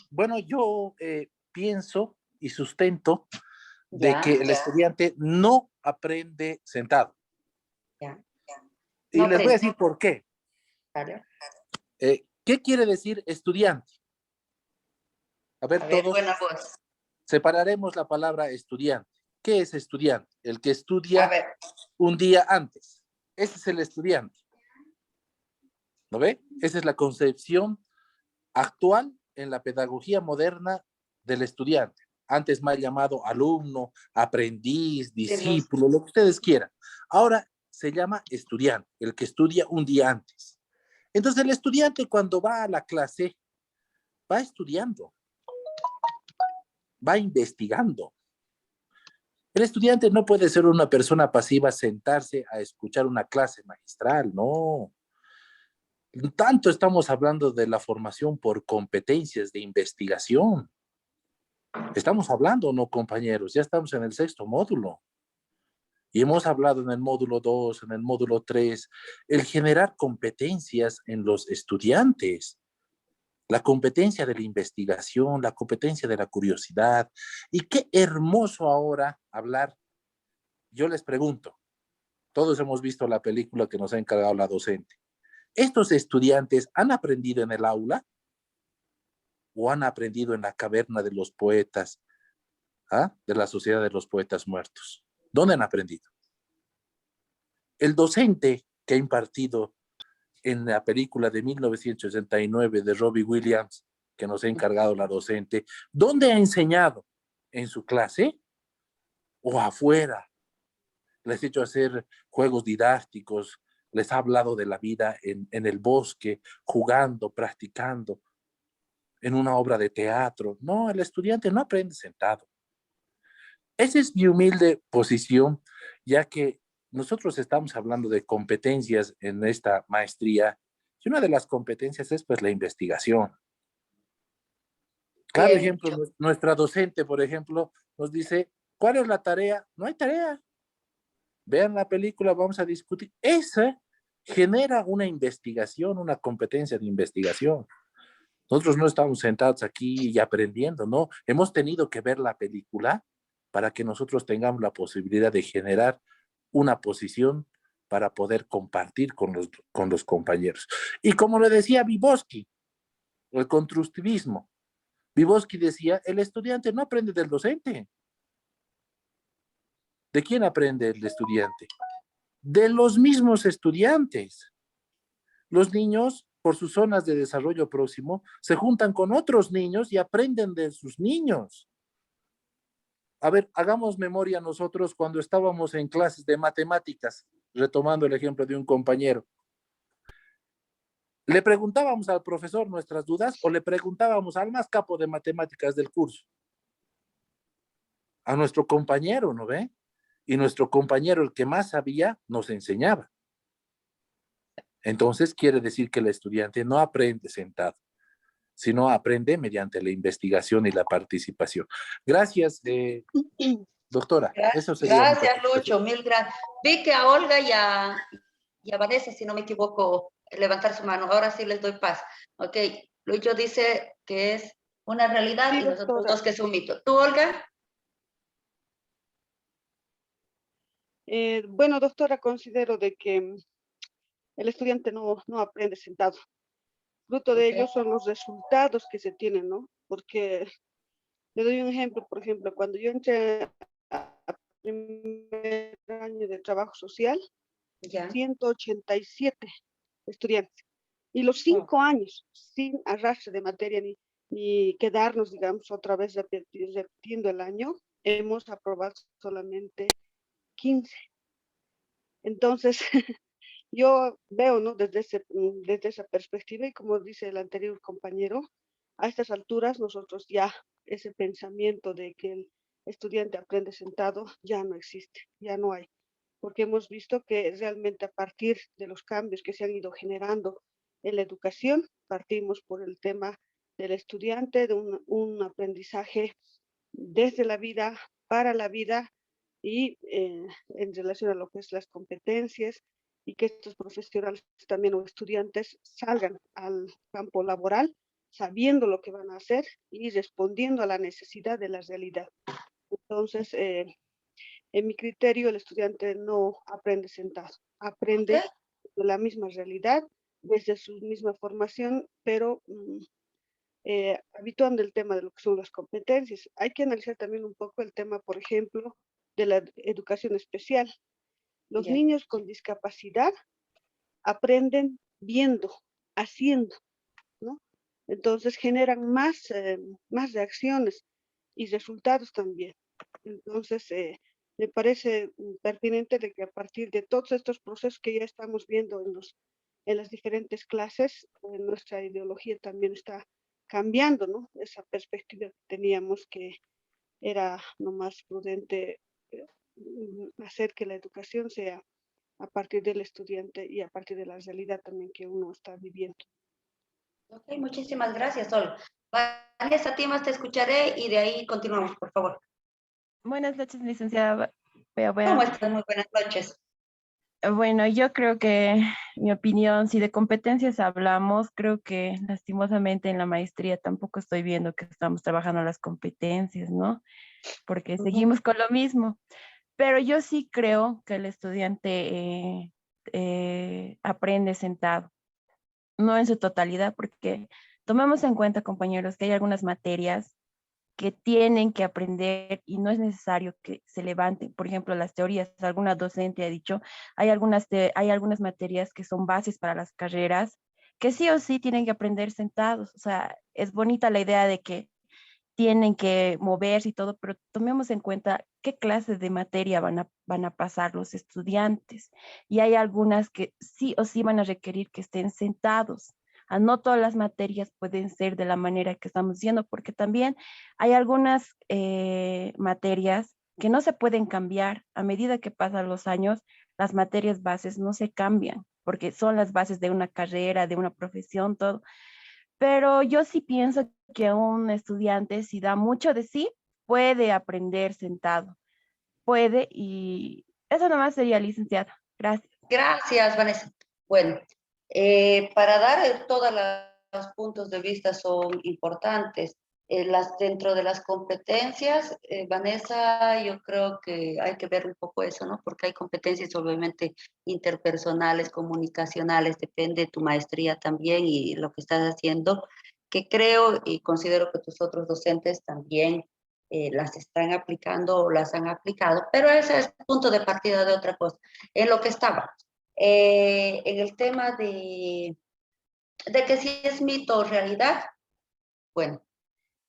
Bueno, yo pienso y sustento de Ya, que el estudiante no aprende sentado. ya. No Y les voy a aprende. decir por qué. ¿Vale? ¿Qué quiere decir estudiante? A ver, A ver, todos buena voz. separaremos la palabra estudiante. ¿Qué es estudiante? El que A estudia ver, un día antes. Ese es el estudiante. ¿No ve? Esa es la concepción actual en la pedagogía moderna del estudiante. Antes mal llamado alumno, aprendiz, de los... discípulo, lo que ustedes quieran. Ahora se llama estudiante, el que estudia un día antes. Entonces el estudiante cuando va a la clase, va estudiando, va investigando. El estudiante no puede ser una persona pasiva, sentarse a escuchar una clase magistral, no. Tanto estamos hablando de la formación por competencias de investigación. Estamos hablando, ¿no, compañeros? Ya estamos en el 6º módulo. Y hemos hablado en el módulo 2, en el módulo 3, el generar competencias en los estudiantes. La competencia de la investigación, la competencia de la curiosidad. Y qué hermoso ahora hablar. Yo les pregunto, todos hemos visto la película que nos ha encargado la docente. ¿Estos estudiantes han aprendido en el aula o han aprendido en la caverna de los poetas, de la Sociedad de los Poetas Muertos? ¿Dónde han aprendido? El docente que ha impartido en la película de 1969 de Robbie Williams, que nos ha encargado la docente, ¿dónde ha enseñado? ¿En su clase o afuera? Les ha hecho hacer juegos didácticos, les ha hablado de la vida en el bosque, jugando, practicando, en una obra de teatro. No, el estudiante no aprende sentado. Esa es mi humilde posición, ya que nosotros estamos hablando de competencias en esta maestría, y una de las competencias es pues la investigación. Claro Bien ejemplo, dicho. nuestra docente, por ejemplo, nos dice, ¿cuál es la tarea? No hay tarea. Vean la película, vamos a discutir. Esa genera una investigación, una competencia de investigación. Nosotros no estamos sentados aquí y aprendiendo, ¿no? Hemos tenido que ver la película para que nosotros tengamos la posibilidad de generar una posición para poder compartir con los compañeros. Y como le decía Vygotsky, el constructivismo, Vygotsky decía, el estudiante no aprende del docente. ¿De quién aprende el estudiante? De los mismos estudiantes. Los niños, por sus zonas de desarrollo próximo, se juntan con otros niños y aprenden de sus niños. A ver, hagamos memoria nosotros cuando estábamos en clases de matemáticas, retomando el ejemplo de un compañero. ¿Le preguntábamos al profesor nuestras dudas o le preguntábamos al más capo de matemáticas del curso? A nuestro compañero, ¿no ve? Y nuestro compañero, el que más sabía, nos enseñaba. Entonces quiere decir que el estudiante no aprende sentado, sino aprende mediante la investigación y la participación. Gracias, doctora. Eso sería mi Gracias, participación. Lucho, mil gracias. Vi que a Olga y a Vanessa, si no me equivoco, levantar su mano. Ahora sí les doy paz. Ok, Lucho dice que es una realidad Sí, y nosotros doctora. dos que es un mito. ¿Tú, Olga? Bueno, doctora, considero de que el estudiante no aprende sentado. Fruto de Ok. ello son los resultados que se tienen, ¿no? Porque le doy un ejemplo, por ejemplo, cuando yo entré a primer año de trabajo social, Ya. 187 estudiantes. Y los 5 años, sin arrastre de materia ni quedarnos, digamos, otra vez repitiendo el año, hemos aprobado solamente 15. Entonces, yo veo, ¿no? Desde esa perspectiva y como dice el anterior compañero, a estas alturas nosotros ya ese pensamiento de que el estudiante aprende sentado ya no existe, ya no hay, porque hemos visto que realmente a partir de los cambios que se han ido generando en la educación, partimos por el tema del estudiante, de un aprendizaje desde la vida, para la vida y en relación a lo que es las competencias y que estos profesionales también o estudiantes salgan al campo laboral sabiendo lo que van a hacer y respondiendo a la necesidad de la realidad. Entonces, en mi criterio, el estudiante no aprende sentado, aprende de la misma realidad, desde su misma formación, pero habituando el tema de lo que son las competencias. Hay que analizar también un poco el tema, por ejemplo, de la educación especial. Los Ya. niños con discapacidad aprenden viendo, haciendo, ¿no? Entonces generan más reacciones y resultados también. Entonces, me parece pertinente de que a partir de todos estos procesos que ya estamos viendo en las diferentes clases, nuestra ideología también está cambiando, ¿no? Esa perspectiva que teníamos que era no más prudente hacer que la educación sea a partir del estudiante y a partir de la realidad también que uno está viviendo. Ok, muchísimas gracias, Olga. Vanessa, a ti más te escucharé y de ahí continuamos, por favor. Buenas noches, licenciada. ¿Cómo estás? Muy buenas noches. Bueno, yo creo que, mi opinión, si de competencias hablamos, creo que lastimosamente en la maestría tampoco estoy viendo que estamos trabajando las competencias, ¿no? Porque seguimos con lo mismo. Pero yo sí creo que el estudiante aprende sentado, no en su totalidad, porque tomemos en cuenta, compañeros, que hay algunas materias que tienen que aprender y no es necesario que se levanten. Por ejemplo, las teorías, alguna docente ha dicho, hay algunas materias que son bases para las carreras que sí o sí tienen que aprender sentados. O sea, es bonita la idea de que tienen que moverse y todo, pero tomemos en cuenta qué clases de materia van a pasar los estudiantes. Y hay algunas que sí o sí van a requerir que estén sentados. No todas las materias pueden ser de la manera que estamos diciendo, porque también hay algunas materias que no se pueden cambiar. A medida que pasan los años, las materias bases no se cambian, porque son las bases de una carrera, de una profesión, todo. Pero yo sí pienso que un estudiante, si da mucho de sí, puede aprender sentado. Puede, y eso nomás sería, licenciada. Gracias. Gracias, Vanessa. Bueno, para dar todos los puntos de vista son importantes. Dentro de las competencias, Vanessa, yo creo que hay que ver un poco eso, ¿no? Porque hay competencias obviamente interpersonales, comunicacionales, depende de tu maestría también y lo que estás haciendo, que creo y considero que tus otros docentes también las están aplicando o las han aplicado, pero ese es el punto de partida de otra cosa. En lo que estaba, en el tema de que si es mito o realidad, bueno,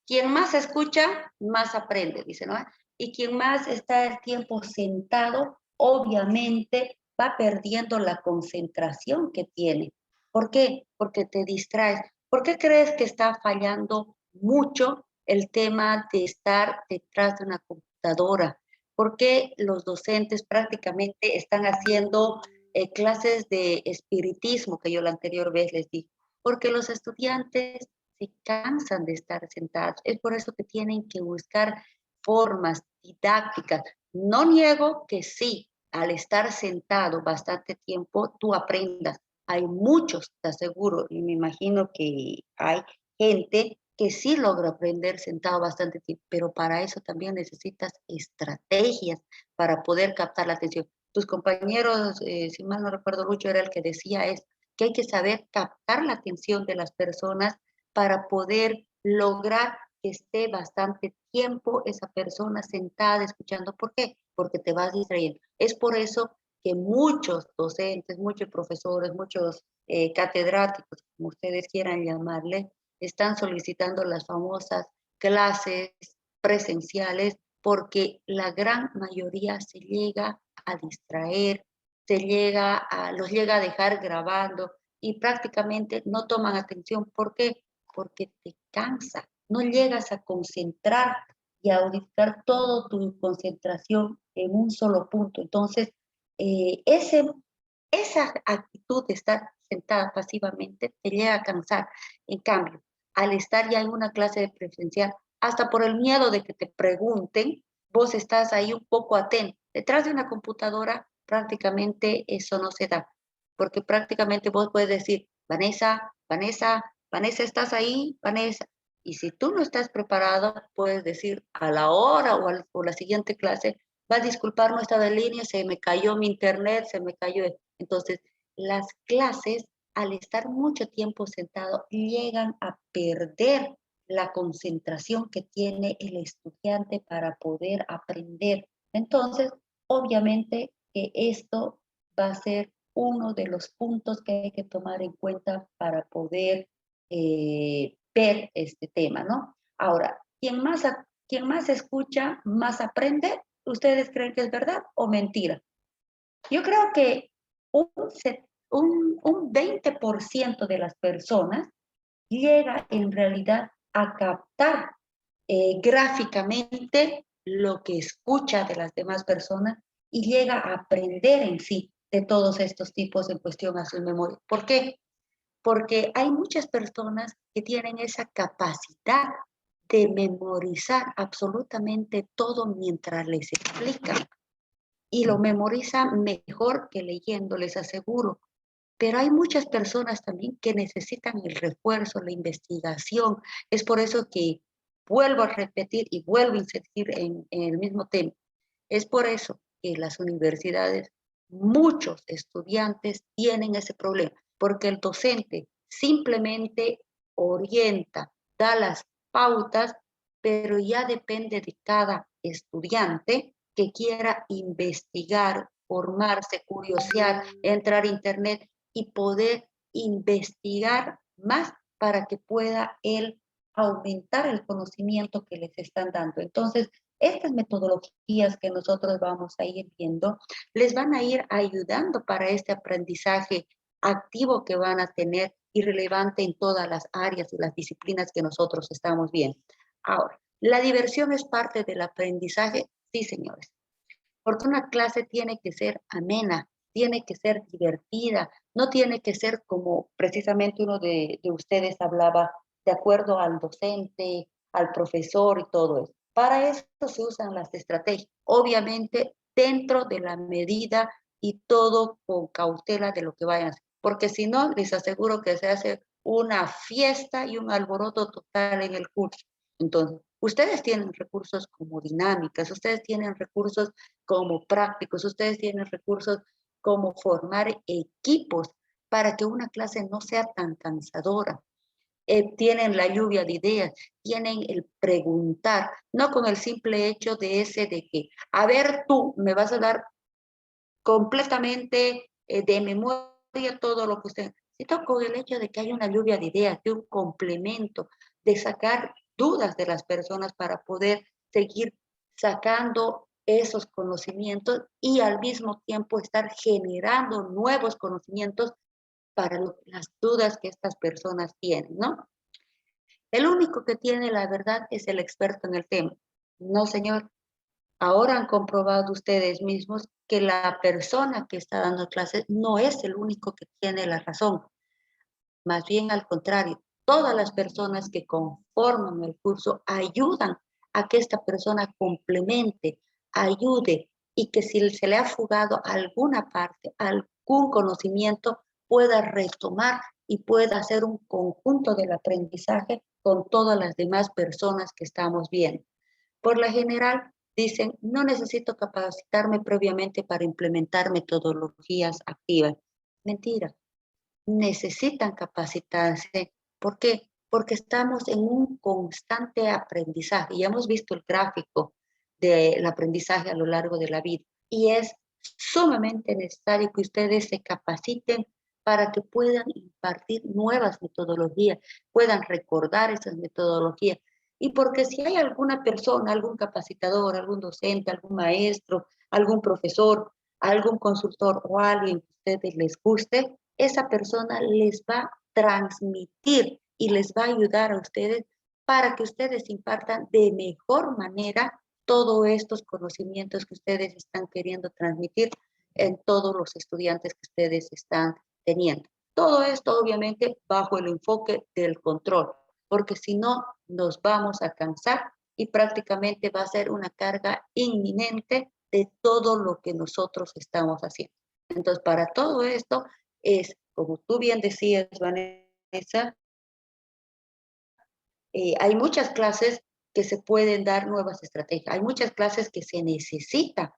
quien más escucha, más aprende, dice, ¿no? Y quien más está el tiempo sentado, obviamente va perdiendo la concentración que tiene. ¿Por qué? Porque te distraes. ¿Por qué crees que está fallando mucho el tema de estar detrás de una computadora? ¿Por qué los docentes prácticamente están haciendo clases de espiritismo, que yo la anterior vez les dije? Porque los estudiantes se cansan de estar sentados. Es por eso que tienen que buscar formas didácticas. No niego que sí, al estar sentado bastante tiempo, tú aprendas. Hay muchos, te aseguro, y me imagino que hay gente que sí logra aprender sentado bastante tiempo, pero para eso también necesitas estrategias para poder captar la atención. Tus compañeros, si mal no recuerdo, Lucho era el que decía es que hay que saber captar la atención de las personas para poder lograr que esté bastante tiempo esa persona sentada escuchando. ¿Por qué? Porque te vas distrayendo. Es por eso que muchos docentes, muchos profesores, muchos catedráticos, como ustedes quieran llamarle, están solicitando las famosas clases presenciales porque la gran mayoría se llega a distraer, los llega a dejar grabando y prácticamente no toman atención. ¿Por qué? Porque te cansa, no llegas a concentrar y a ubicar toda tu concentración en un solo punto. Entonces, esa actitud de estar sentada pasivamente te llega a cansar. En cambio, al estar ya en una clase de presencial, hasta por el miedo de que te pregunten, vos estás ahí un poco atento. Detrás de una computadora prácticamente eso no se da, porque prácticamente vos puedes decir, Vanessa, Vanessa, Vanessa, ¿estás ahí? Vanessa. Y si tú no estás preparado, puedes decir a la hora o la siguiente clase, va a disculpar, no estaba en línea, se me cayó mi internet, se me cayó. Entonces, las clases, al estar mucho tiempo sentado, llegan a perder la concentración que tiene el estudiante para poder aprender. Entonces, obviamente que esto va a ser uno de los puntos que hay que tomar en cuenta para poder ver este tema, ¿no? Ahora, quien más escucha, más aprende. ¿Ustedes creen que es verdad o mentira? Yo creo que un 20% de las personas llega en realidad a captar gráficamente lo que escucha de las demás personas y llega a aprender en sí de todos estos tipos en cuestión a su memoria. ¿Por qué? Porque hay muchas personas que tienen esa capacidad de memorizar absolutamente todo mientras les explican. y lo memoriza mejor que leyendo, les aseguro. Pero hay muchas personas también que necesitan el refuerzo, la investigación. Es por eso que vuelvo a repetir y vuelvo a insistir en el mismo tema. Es por eso que las universidades, muchos estudiantes tienen ese problema, porque el docente simplemente orienta, da las pautas, pero ya depende de cada estudiante que quiera investigar, formarse, curiosear, entrar a internet y poder investigar más para que pueda él aumentar el conocimiento que les están dando. Entonces, estas metodologías que nosotros vamos a ir viendo les van a ir ayudando para este aprendizaje activo que van a tener y relevante en todas las áreas y las disciplinas que nosotros estamos viendo. Ahora, ¿la diversión es parte del aprendizaje? Sí, señores. Porque una clase tiene que ser amena, tiene que ser divertida, no tiene que ser como precisamente uno de ustedes hablaba, de acuerdo al docente, al profesor y todo eso. Para eso se usan las estrategias, obviamente dentro de la medida y todo con cautela de lo que vayan a hacer, porque si no, les aseguro que se hace una fiesta y un alboroto total en el curso. Entonces, ustedes tienen recursos como dinámicas, ustedes tienen recursos como prácticos, ustedes tienen recursos como formar equipos para que una clase no sea tan cansadora. Tienen la lluvia de ideas, tienen el preguntar, no con el simple hecho de ese de que, a ver tú, me vas a dar completamente de memoria todo lo que usted, sino con el hecho de que hay una lluvia de ideas, de un complemento, de sacar dudas de las personas para poder seguir sacando esos conocimientos y al mismo tiempo estar generando nuevos conocimientos para las dudas que estas personas tienen, ¿no? El único que tiene la verdad es el experto en el tema. No, señor. Ahora han comprobado ustedes mismos que la persona que está dando clases no es el único que tiene la razón. Más bien al contrario, todas las personas que conforman el curso ayudan a que esta persona complemente, ayude y que si se le ha fugado alguna parte, algún conocimiento, pueda retomar y pueda hacer un conjunto del aprendizaje con todas las demás personas que estamos viendo. Por lo general, dicen, no necesito capacitarme previamente para implementar metodologías activas. Mentira, necesitan capacitarse. ¿Por qué? Porque estamos en un constante aprendizaje. Ya hemos visto el gráfico del aprendizaje a lo largo de la vida y es sumamente necesario que ustedes se capaciten para que puedan impartir nuevas metodologías, puedan recordar esas metodologías. Y porque si hay alguna persona, algún capacitador, algún docente, algún maestro, algún profesor, algún consultor o alguien que a ustedes les guste, esa persona les va a transmitir y les va a ayudar a ustedes para que ustedes impartan de mejor manera todos estos conocimientos que ustedes están queriendo transmitir en todos los estudiantes que ustedes están teniendo. Todo esto obviamente bajo el enfoque del control, porque si no nos vamos a cansar y prácticamente va a ser una carga inminente de todo lo que nosotros estamos haciendo. Entonces, para todo esto es, como tú bien decías, Vanessa, hay muchas clases que se pueden dar nuevas estrategias, hay muchas clases que se necesita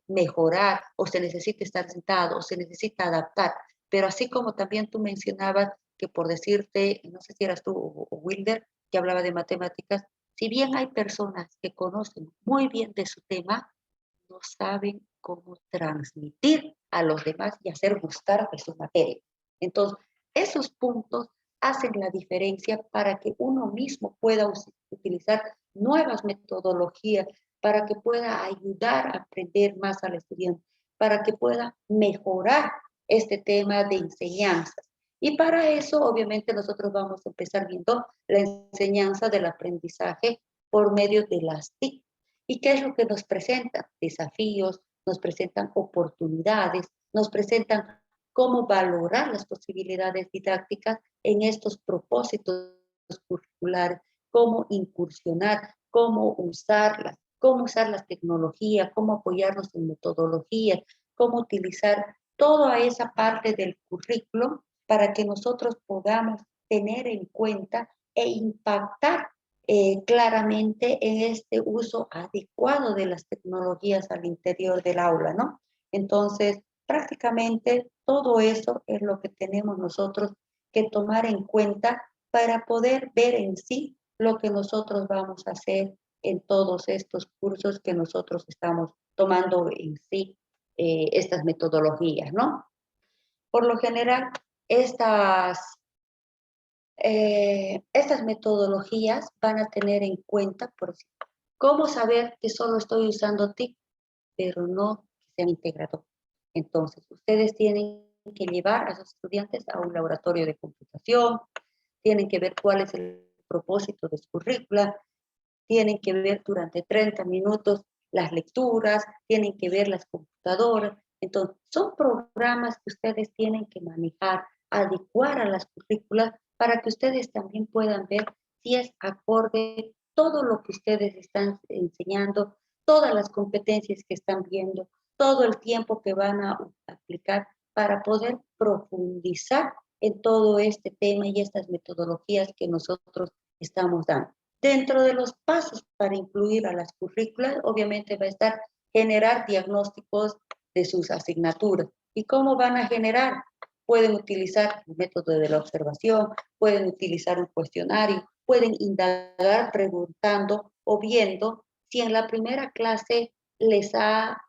mejorar o se necesita estar sentado o se necesita adaptar, pero así como también tú mencionabas que por decirte, no sé si eras tú o Wilder, que hablaba de matemáticas, si bien hay personas que conocen muy bien de su tema, no saben cómo transmitir a los demás y hacer gustar de su materia. Entonces, esos puntos hacen la diferencia para que uno mismo pueda utilizar nuevas metodologías, para que pueda ayudar a aprender más al estudiante, para que pueda mejorar este tema de enseñanza. Y para eso, obviamente, nosotros vamos a empezar viendo la enseñanza del aprendizaje por medio de las TIC. ¿Y qué es lo que nos presentan? Desafíos, nos presentan oportunidades, nos presentan cómo valorar las posibilidades didácticas en estos propósitos curriculares, cómo incursionar, cómo usarlas. cómo usar las tecnologías, cómo apoyarnos en metodologías, cómo utilizar toda esa parte del currículo para que nosotros podamos tener en cuenta e impactar claramente en este uso adecuado de las tecnologías al interior del aula, ¿no? Entonces, prácticamente todo eso es lo que tenemos nosotros que tomar en cuenta para poder ver en sí lo que nosotros vamos a hacer en todos estos cursos que nosotros estamos tomando en sí, estas metodologías, ¿no? Por lo general, estas metodologías van a tener en cuenta, por ejemplo, cómo saber que solo estoy usando TIC, pero no que sea integrado. Entonces, ustedes tienen que llevar a sus estudiantes a un laboratorio de computación, tienen que ver cuál es el propósito de su currícula, tienen que ver durante 30 minutos las lecturas, tienen que ver las computadoras. Entonces, son programas que ustedes tienen que manejar, adecuar a las currículas para que ustedes también puedan ver si es acorde todo lo que ustedes están enseñando, todas las competencias que están viendo, todo el tiempo que van a aplicar para poder profundizar en todo este tema y estas metodologías que nosotros estamos dando. Dentro de los pasos para incluir a las currículas, obviamente va a estar generar diagnósticos de sus asignaturas. ¿Y cómo van a generar? Pueden utilizar el método de la observación, pueden utilizar un cuestionario, pueden indagar preguntando o viendo si en la primera clase les ha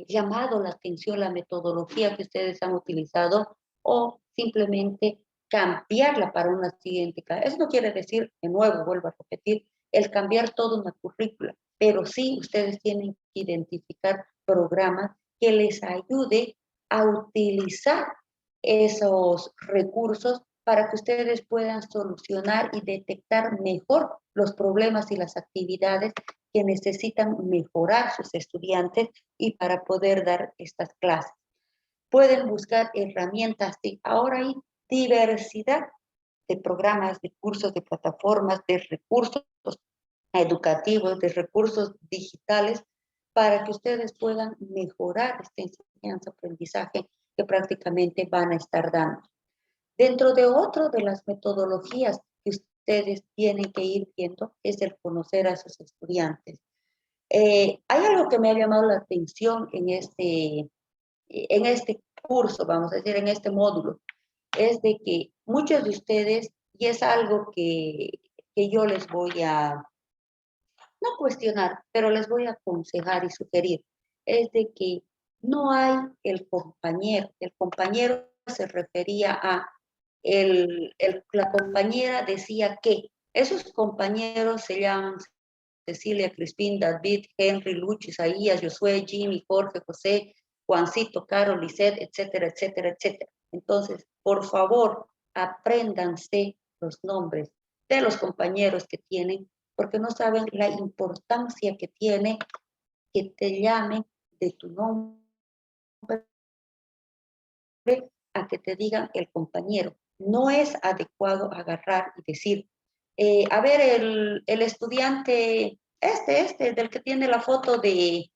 llamado la atención la metodología que ustedes han utilizado o simplemente cambiarla para una siguiente clase. Eso no quiere decir, de nuevo, vuelvo a repetir, el cambiar toda una currícula, pero sí ustedes tienen que identificar programas que les ayude a utilizar esos recursos para que ustedes puedan solucionar y detectar mejor los problemas y las actividades que necesitan mejorar sus estudiantes y para poder dar estas clases. Pueden buscar herramientas. Ahora hay diversidad de programas, de cursos, de plataformas, de recursos educativos, de recursos digitales, para que ustedes puedan mejorar esta enseñanza-aprendizaje que prácticamente van a estar dando. Dentro de otro de las metodologías que ustedes tienen que ir viendo es el conocer a sus estudiantes. Hay algo que me ha llamado la atención en este curso, vamos a decir, en este módulo, es de que muchos de ustedes, y es algo que yo les voy a, no cuestionar, pero les voy a aconsejar y sugerir, es de que no hay el compañero se refería a, la compañera decía que, esos compañeros se llaman Cecilia, Crispín, David, Henry, Lucho, Isaías, Josué, Jimmy, Jorge, José, Juancito, Carol, Lisette, etcétera, etcétera, etcétera. Entonces, por favor, apréndanse los nombres de los compañeros que tienen, porque no saben la importancia que tiene que te llamen de tu nombre a que te digan el compañero. No es adecuado agarrar y decir, a ver, el estudiante, del que tiene la foto de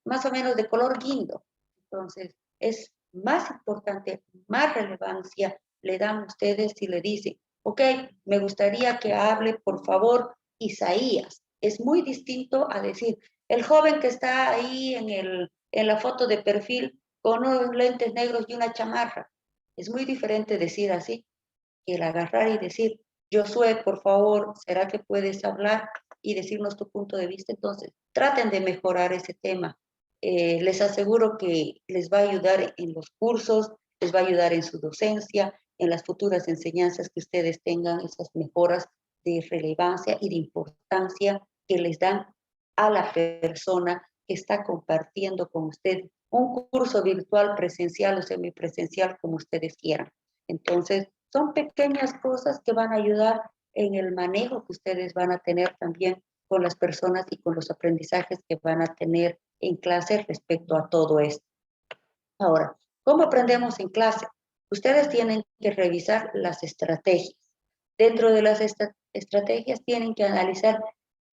más o menos de color guindo. Entonces, es más importante, más relevancia le dan ustedes si le dicen, ok, me gustaría que hable, por favor, Isaías. Es muy distinto a decir, el joven que está ahí en la foto de perfil con unos lentes negros y una chamarra. Es muy diferente decir así que el agarrar y decir, Josué, por favor, ¿será que puedes hablar y decirnos tu punto de vista? Entonces, traten de mejorar ese tema. Les aseguro que les va a ayudar en los cursos, les va a ayudar en su docencia, en las futuras enseñanzas que ustedes tengan, esas mejoras de relevancia y de importancia que les dan a la persona que está compartiendo con usted un curso virtual, presencial o semipresencial, como ustedes quieran. Entonces, son pequeñas cosas que van a ayudar en el manejo que ustedes van a tener también con las personas y con los aprendizajes que van a tener en clase respecto a todo esto. Ahora, ¿cómo aprendemos en clase? Ustedes tienen que revisar las estrategias. Dentro de las estrategias tienen que analizar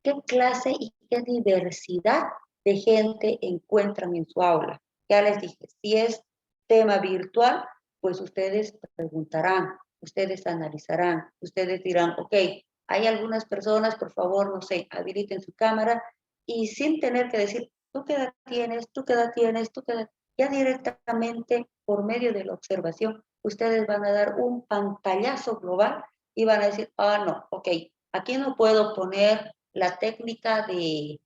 qué clase y qué diversidad de gente encuentran en su aula. Ya les dije, si es tema virtual, pues ustedes preguntarán, ustedes analizarán, ustedes dirán, ok, hay algunas personas, por favor, no sé, habiliten su cámara y sin tener que decir, ¿tú qué edad tienes? ¿Tú qué edad tienes? ¿Tú qué edad? Ya directamente por medio de la observación, ustedes van a dar un pantallazo global y van a decir, ah, no, ok, aquí no puedo poner la técnica de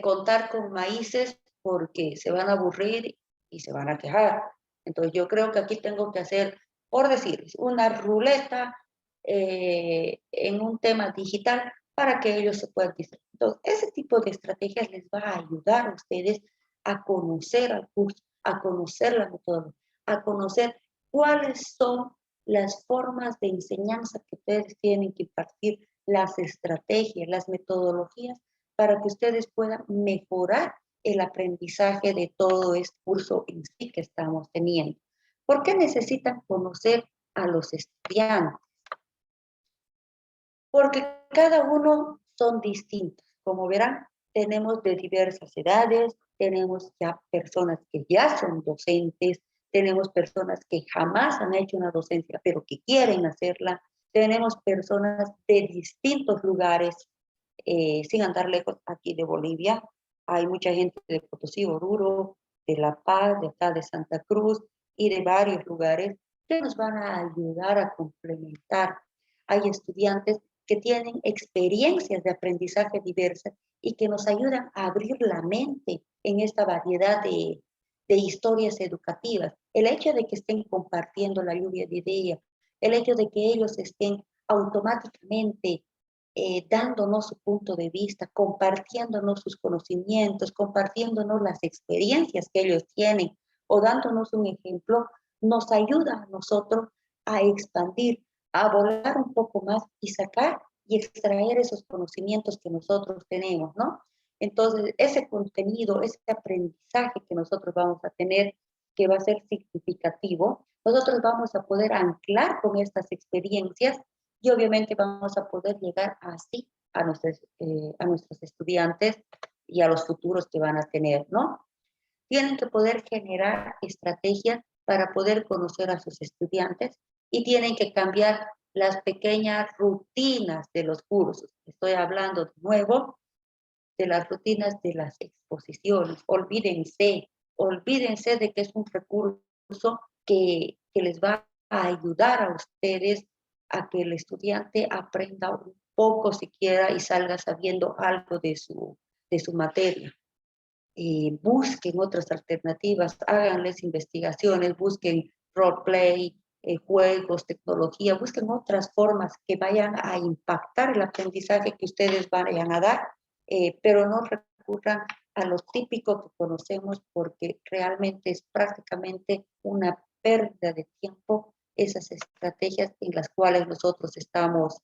contar con maíces porque se van a aburrir y se van a quejar. Entonces yo creo que aquí tengo que hacer, por decir, una ruleta en un tema digital para que ellos se puedan distraer. Entonces, ese tipo de estrategias les va a ayudar a ustedes a conocer al curso, a conocer la metodología, a conocer cuáles son las formas de enseñanza que ustedes tienen que impartir, las estrategias, las metodologías, para que ustedes puedan mejorar el aprendizaje de todo este curso en sí que estamos teniendo. ¿Por qué necesitan conocer a los estudiantes? Porque cada uno son distintos. Como verán, tenemos de diversas edades, tenemos ya personas que ya son docentes, tenemos personas que jamás han hecho una docencia, pero que quieren hacerla, tenemos personas de distintos lugares, sin andar lejos aquí de Bolivia. Hay mucha gente de Potosí, Oruro, de La Paz, de acá de Santa Cruz y de varios lugares que nos van a ayudar a complementar. Hay estudiantes que tienen experiencias de aprendizaje diversas y que nos ayudan a abrir la mente en esta variedad de historias educativas. El hecho de que estén compartiendo la lluvia de ideas, el hecho de que ellos estén automáticamente dándonos su punto de vista, compartiéndonos sus conocimientos, compartiéndonos las experiencias que ellos tienen o dándonos un ejemplo, nos ayuda a nosotros a expandir, a volar un poco más y sacar y extraer esos conocimientos que nosotros tenemos, ¿no? Entonces, ese contenido, ese aprendizaje que nosotros vamos a tener, que va a ser significativo, nosotros vamos a poder anclar con estas experiencias y obviamente vamos a poder llegar así a nuestros estudiantes y a los futuros que van a tener, ¿no? Tienen que poder generar estrategias para poder conocer a sus estudiantes y tienen que cambiar las pequeñas rutinas de los cursos. Estoy hablando de nuevo de las rutinas de las exposiciones. Olvídense de que es un recurso que les va a ayudar a ustedes a que el estudiante aprenda un poco siquiera y salga sabiendo algo de su materia. Busquen otras alternativas, háganles investigaciones, busquen roleplay, juegos, tecnología, busquen otras formas que vayan a impactar el aprendizaje que ustedes vayan a dar, pero no recurran a lo típico que conocemos porque realmente es prácticamente una pérdida de tiempo esas estrategias en las cuales nosotros estamos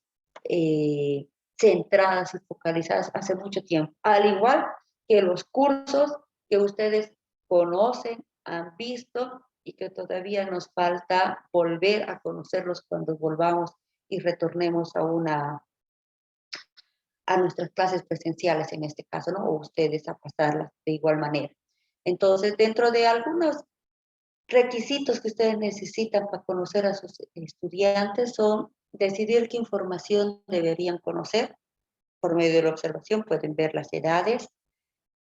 centradas y focalizadas hace mucho tiempo. Al igual que los cursos que ustedes conocen, han visto y que todavía nos falta volver a conocerlos cuando volvamos y retornemos a nuestras clases presenciales en este caso, ¿no? O ustedes a pasarlas de igual manera. Entonces, dentro de algunos requisitos que ustedes necesitan para conocer a sus estudiantes son decidir qué información deberían conocer. Por medio de la observación pueden ver las edades,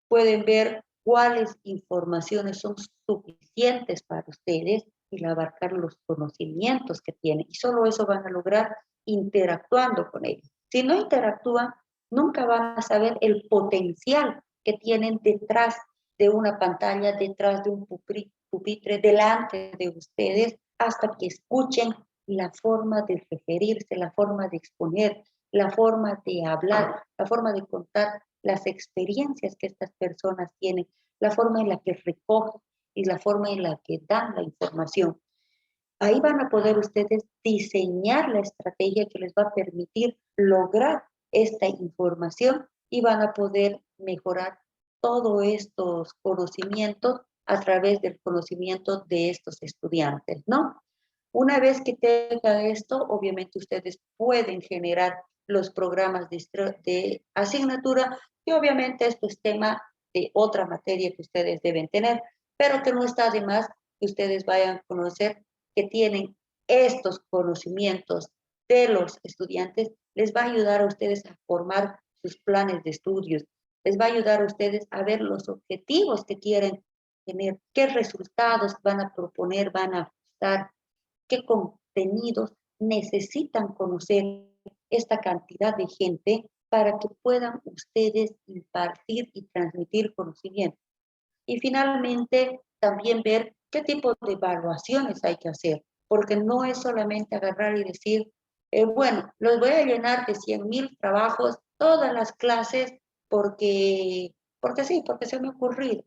pueden ver cuáles informaciones son suficientes para ustedes y abarcar los conocimientos que tienen. Y solo eso van a lograr interactuando con ellos. Si no interactúan, nunca van a saber el potencial que tienen detrás de una pantalla, detrás de un pupitre, delante de ustedes, hasta que escuchen la forma de referirse, la forma de exponer, la forma de hablar, la forma de contar las experiencias que estas personas tienen, la forma en la que recogen y la forma en la que dan la información. Ahí van a poder ustedes diseñar la estrategia que les va a permitir lograr esta información y van a poder mejorar todos estos conocimientos a través del conocimiento de estos estudiantes, ¿no? Una vez que tengan esto, obviamente ustedes pueden generar los programas de asignatura, y obviamente esto es tema de otra materia que ustedes deben tener, pero que no está de más que ustedes vayan a conocer que tienen estos conocimientos de los estudiantes, les va a ayudar a ustedes a formar sus planes de estudios, les va a ayudar a ustedes a ver los objetivos que quieren tener, qué resultados van a proponer, van a ajustar, qué contenidos necesitan conocer esta cantidad de gente para que puedan ustedes impartir y transmitir conocimiento. Y finalmente, también ver qué tipo de evaluaciones hay que hacer, porque no es solamente agarrar y decir, bueno, los voy a llenar de 100.000 trabajos, todas las clases, porque sí, porque se me ha ocurrido.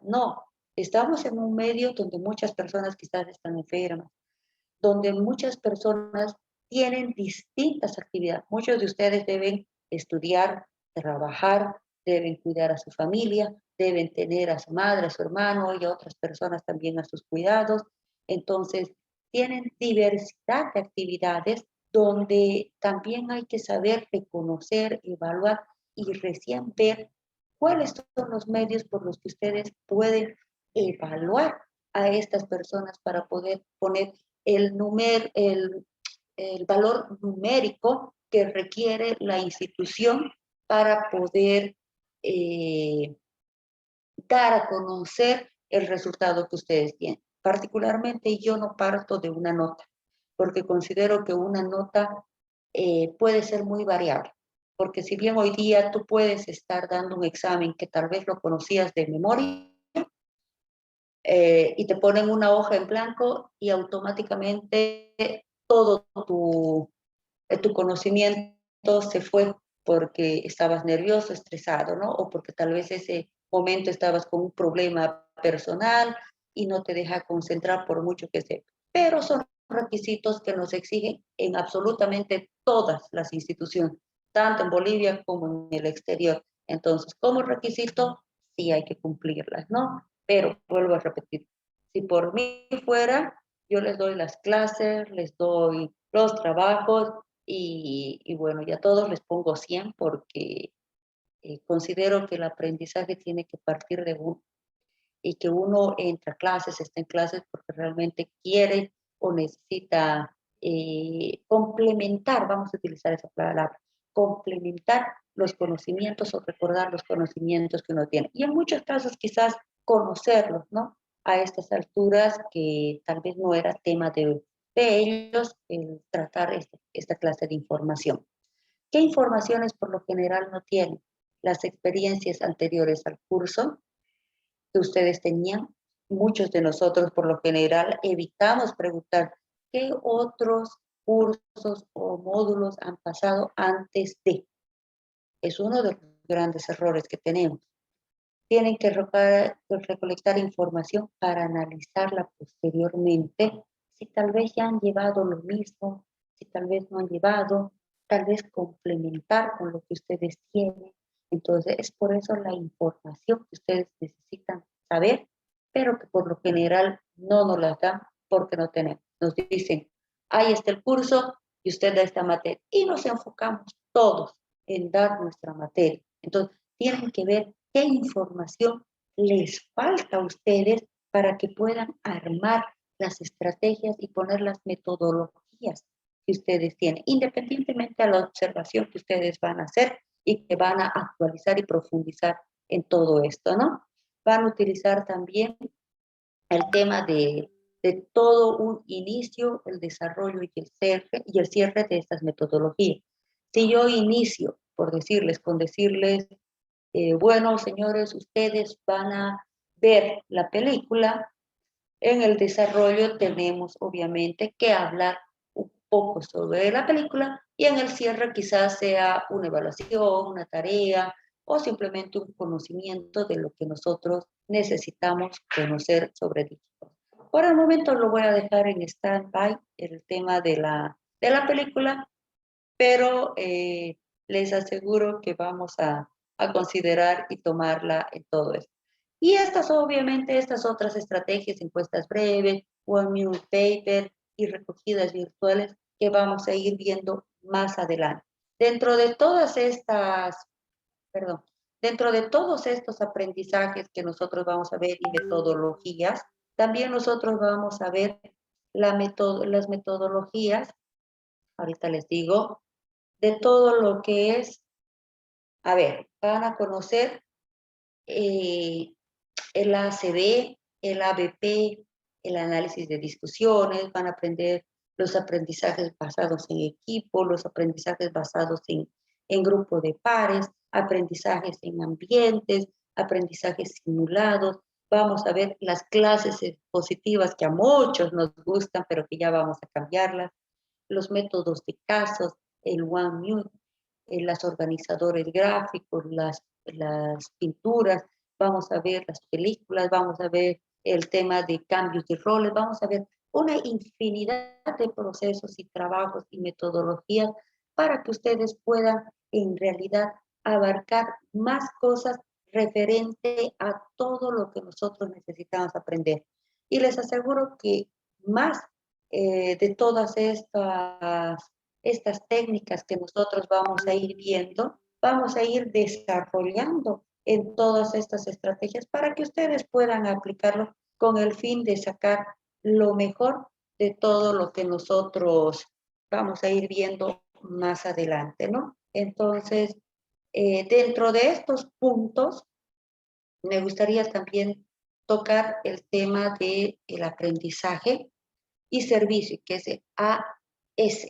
No, estamos en un medio donde muchas personas quizás están enfermas, donde muchas personas tienen distintas actividades. Muchos de ustedes deben estudiar, trabajar, deben cuidar a su familia, deben tener a su madre, a su hermano y a otras personas también a sus cuidados. Entonces, tienen diversidad de actividades donde también hay que saber reconocer, evaluar y recién ver cuáles son los medios por los que ustedes pueden evaluar a estas personas para poder poner el valor numérico que requiere la institución para poder dar a conocer el resultado que ustedes tienen. Particularmente yo no parto de una nota, porque considero que una nota puede ser muy variable, porque si bien hoy día tú puedes estar dando un examen que tal vez lo conocías de memoria, y te ponen una hoja en blanco y automáticamente todo tu conocimiento se fue porque estabas nervioso, estresado, ¿no? O porque tal vez ese momento estabas con un problema personal y no te deja concentrar por mucho que sepas. Pero son requisitos que nos exigen en absolutamente todas las instituciones, tanto en Bolivia como en el exterior. Entonces, como requisito, sí hay que cumplirlas, ¿no? Pero vuelvo a repetir, si por mí fuera, yo les doy las clases, les doy los trabajos y bueno, ya todos les pongo 100 porque considero que el aprendizaje tiene que partir de uno y que uno entra a clases, está en clases porque realmente quiere o necesita complementar, vamos a utilizar esa palabra, complementar los conocimientos o recordar los conocimientos que uno tiene. Y en muchos casos quizás conocerlos, ¿no? A estas alturas que tal vez no era tema de ellos el tratar esta clase de información. ¿Qué informaciones por lo general no tienen? Las experiencias anteriores al curso que ustedes tenían. Muchos de nosotros por lo general evitamos preguntar qué otros cursos o módulos han pasado antes de. Es uno de los grandes errores que tenemos. Tienen que recolectar información para analizarla posteriormente, si tal vez ya han llevado lo mismo, si tal vez no han llevado, tal vez complementar con lo que ustedes tienen. Entonces, es por eso la información que ustedes necesitan saber, pero que por lo general no nos la dan porque no tenemos. Nos dicen, ahí está el curso y usted da esta materia. Y nos enfocamos todos en dar nuestra materia. Entonces, tienen que ver qué información les falta a ustedes para que puedan armar las estrategias y poner las metodologías que ustedes tienen, independientemente a la observación que ustedes van a hacer y que van a actualizar y profundizar en todo esto, ¿no? Van a utilizar también el tema de todo un inicio, el desarrollo y el cierre de estas metodologías. Si yo inicio, por decirles, con decirles, bueno, señores, ustedes van a ver la película. En el desarrollo tenemos, obviamente, que hablar un poco sobre la película y en el cierre quizás sea una evaluación, una tarea o simplemente un conocimiento de lo que nosotros necesitamos conocer sobre dicho. Por el momento lo voy a dejar en stand-by, el tema de la película, pero les aseguro que vamos a considerar y tomarla en todo esto. Y obviamente, estas otras estrategias, encuestas breves, one minute paper y recogidas virtuales que vamos a ir viendo más adelante. Dentro de todas estas, perdón, dentro de todos estos aprendizajes que nosotros vamos a ver y metodologías, también nosotros vamos a ver las metodologías, ahorita les digo, de todo lo que es, a ver, van a conocer el ACB, el ABP, el análisis de discusiones, van a aprender los aprendizajes basados en equipo, los aprendizajes basados en grupo de pares, aprendizajes en ambientes, aprendizajes simulados. Vamos a ver las clases expositivas que a muchos nos gustan, pero que ya vamos a cambiarlas, los métodos de casos, el One Mute, los organizadores gráficos, las pinturas, vamos a ver las películas, vamos a ver el tema de cambios de roles, vamos a ver una infinidad de procesos y trabajos y metodologías para que ustedes puedan en realidad abarcar más cosas referente a todo lo que nosotros necesitamos aprender. Y les aseguro que más de todas estas técnicas que nosotros vamos a ir viendo, vamos a ir desarrollando en todas estas estrategias para que ustedes puedan aplicarlo con el fin de sacar lo mejor de todo lo que nosotros vamos a ir viendo más adelante, ¿no? Entonces, dentro de estos puntos, me gustaría también tocar el tema del aprendizaje y servicio, que es el AS.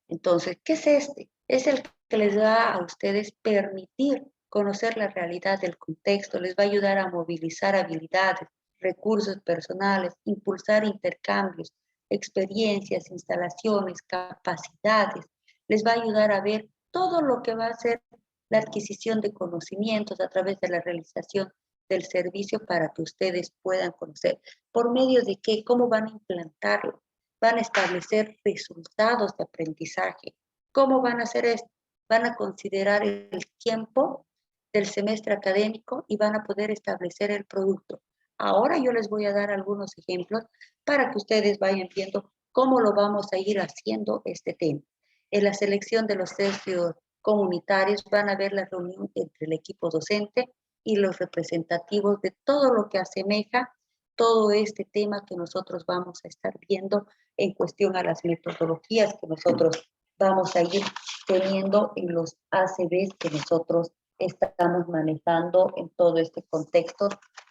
Entonces, ¿qué es este? Es el que les va a ustedes permitir conocer la realidad del contexto, les va a ayudar a movilizar habilidades, recursos personales, impulsar intercambios, experiencias, instalaciones, capacidades, les va a ayudar a ver todo lo que va a ser la adquisición de conocimientos a través de la realización del servicio para que ustedes puedan conocer. ¿Por medio de qué? ¿Cómo van a implantarlo? Van a establecer resultados de aprendizaje. ¿Cómo van a hacer esto? Van a considerar el tiempo del semestre académico y van a poder establecer el producto. Ahora yo les voy a dar algunos ejemplos para que ustedes vayan viendo cómo lo vamos a ir haciendo este tema. En la selección de los socios comunitarios van a ver la reunión entre el equipo docente y los representativos de todo lo que asemeja todo este tema que nosotros vamos a estar viendo en cuestión a las metodologías que nosotros vamos a ir teniendo en los ACBs que nosotros estamos manejando en todo este contexto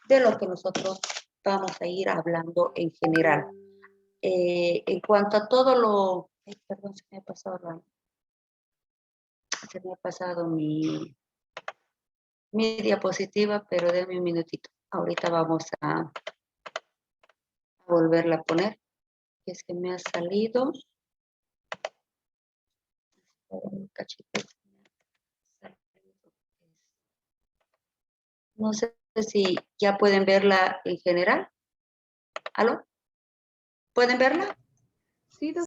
de lo que nosotros vamos a ir hablando en general. En cuanto a todo lo... perdón, se me ha pasado mi diapositiva, pero denme un minutito. Ahorita vamos a volverla a poner. Es que me ha salido. No sé si ya pueden verla en general. ¿Aló? ¿Pueden verla? Sí,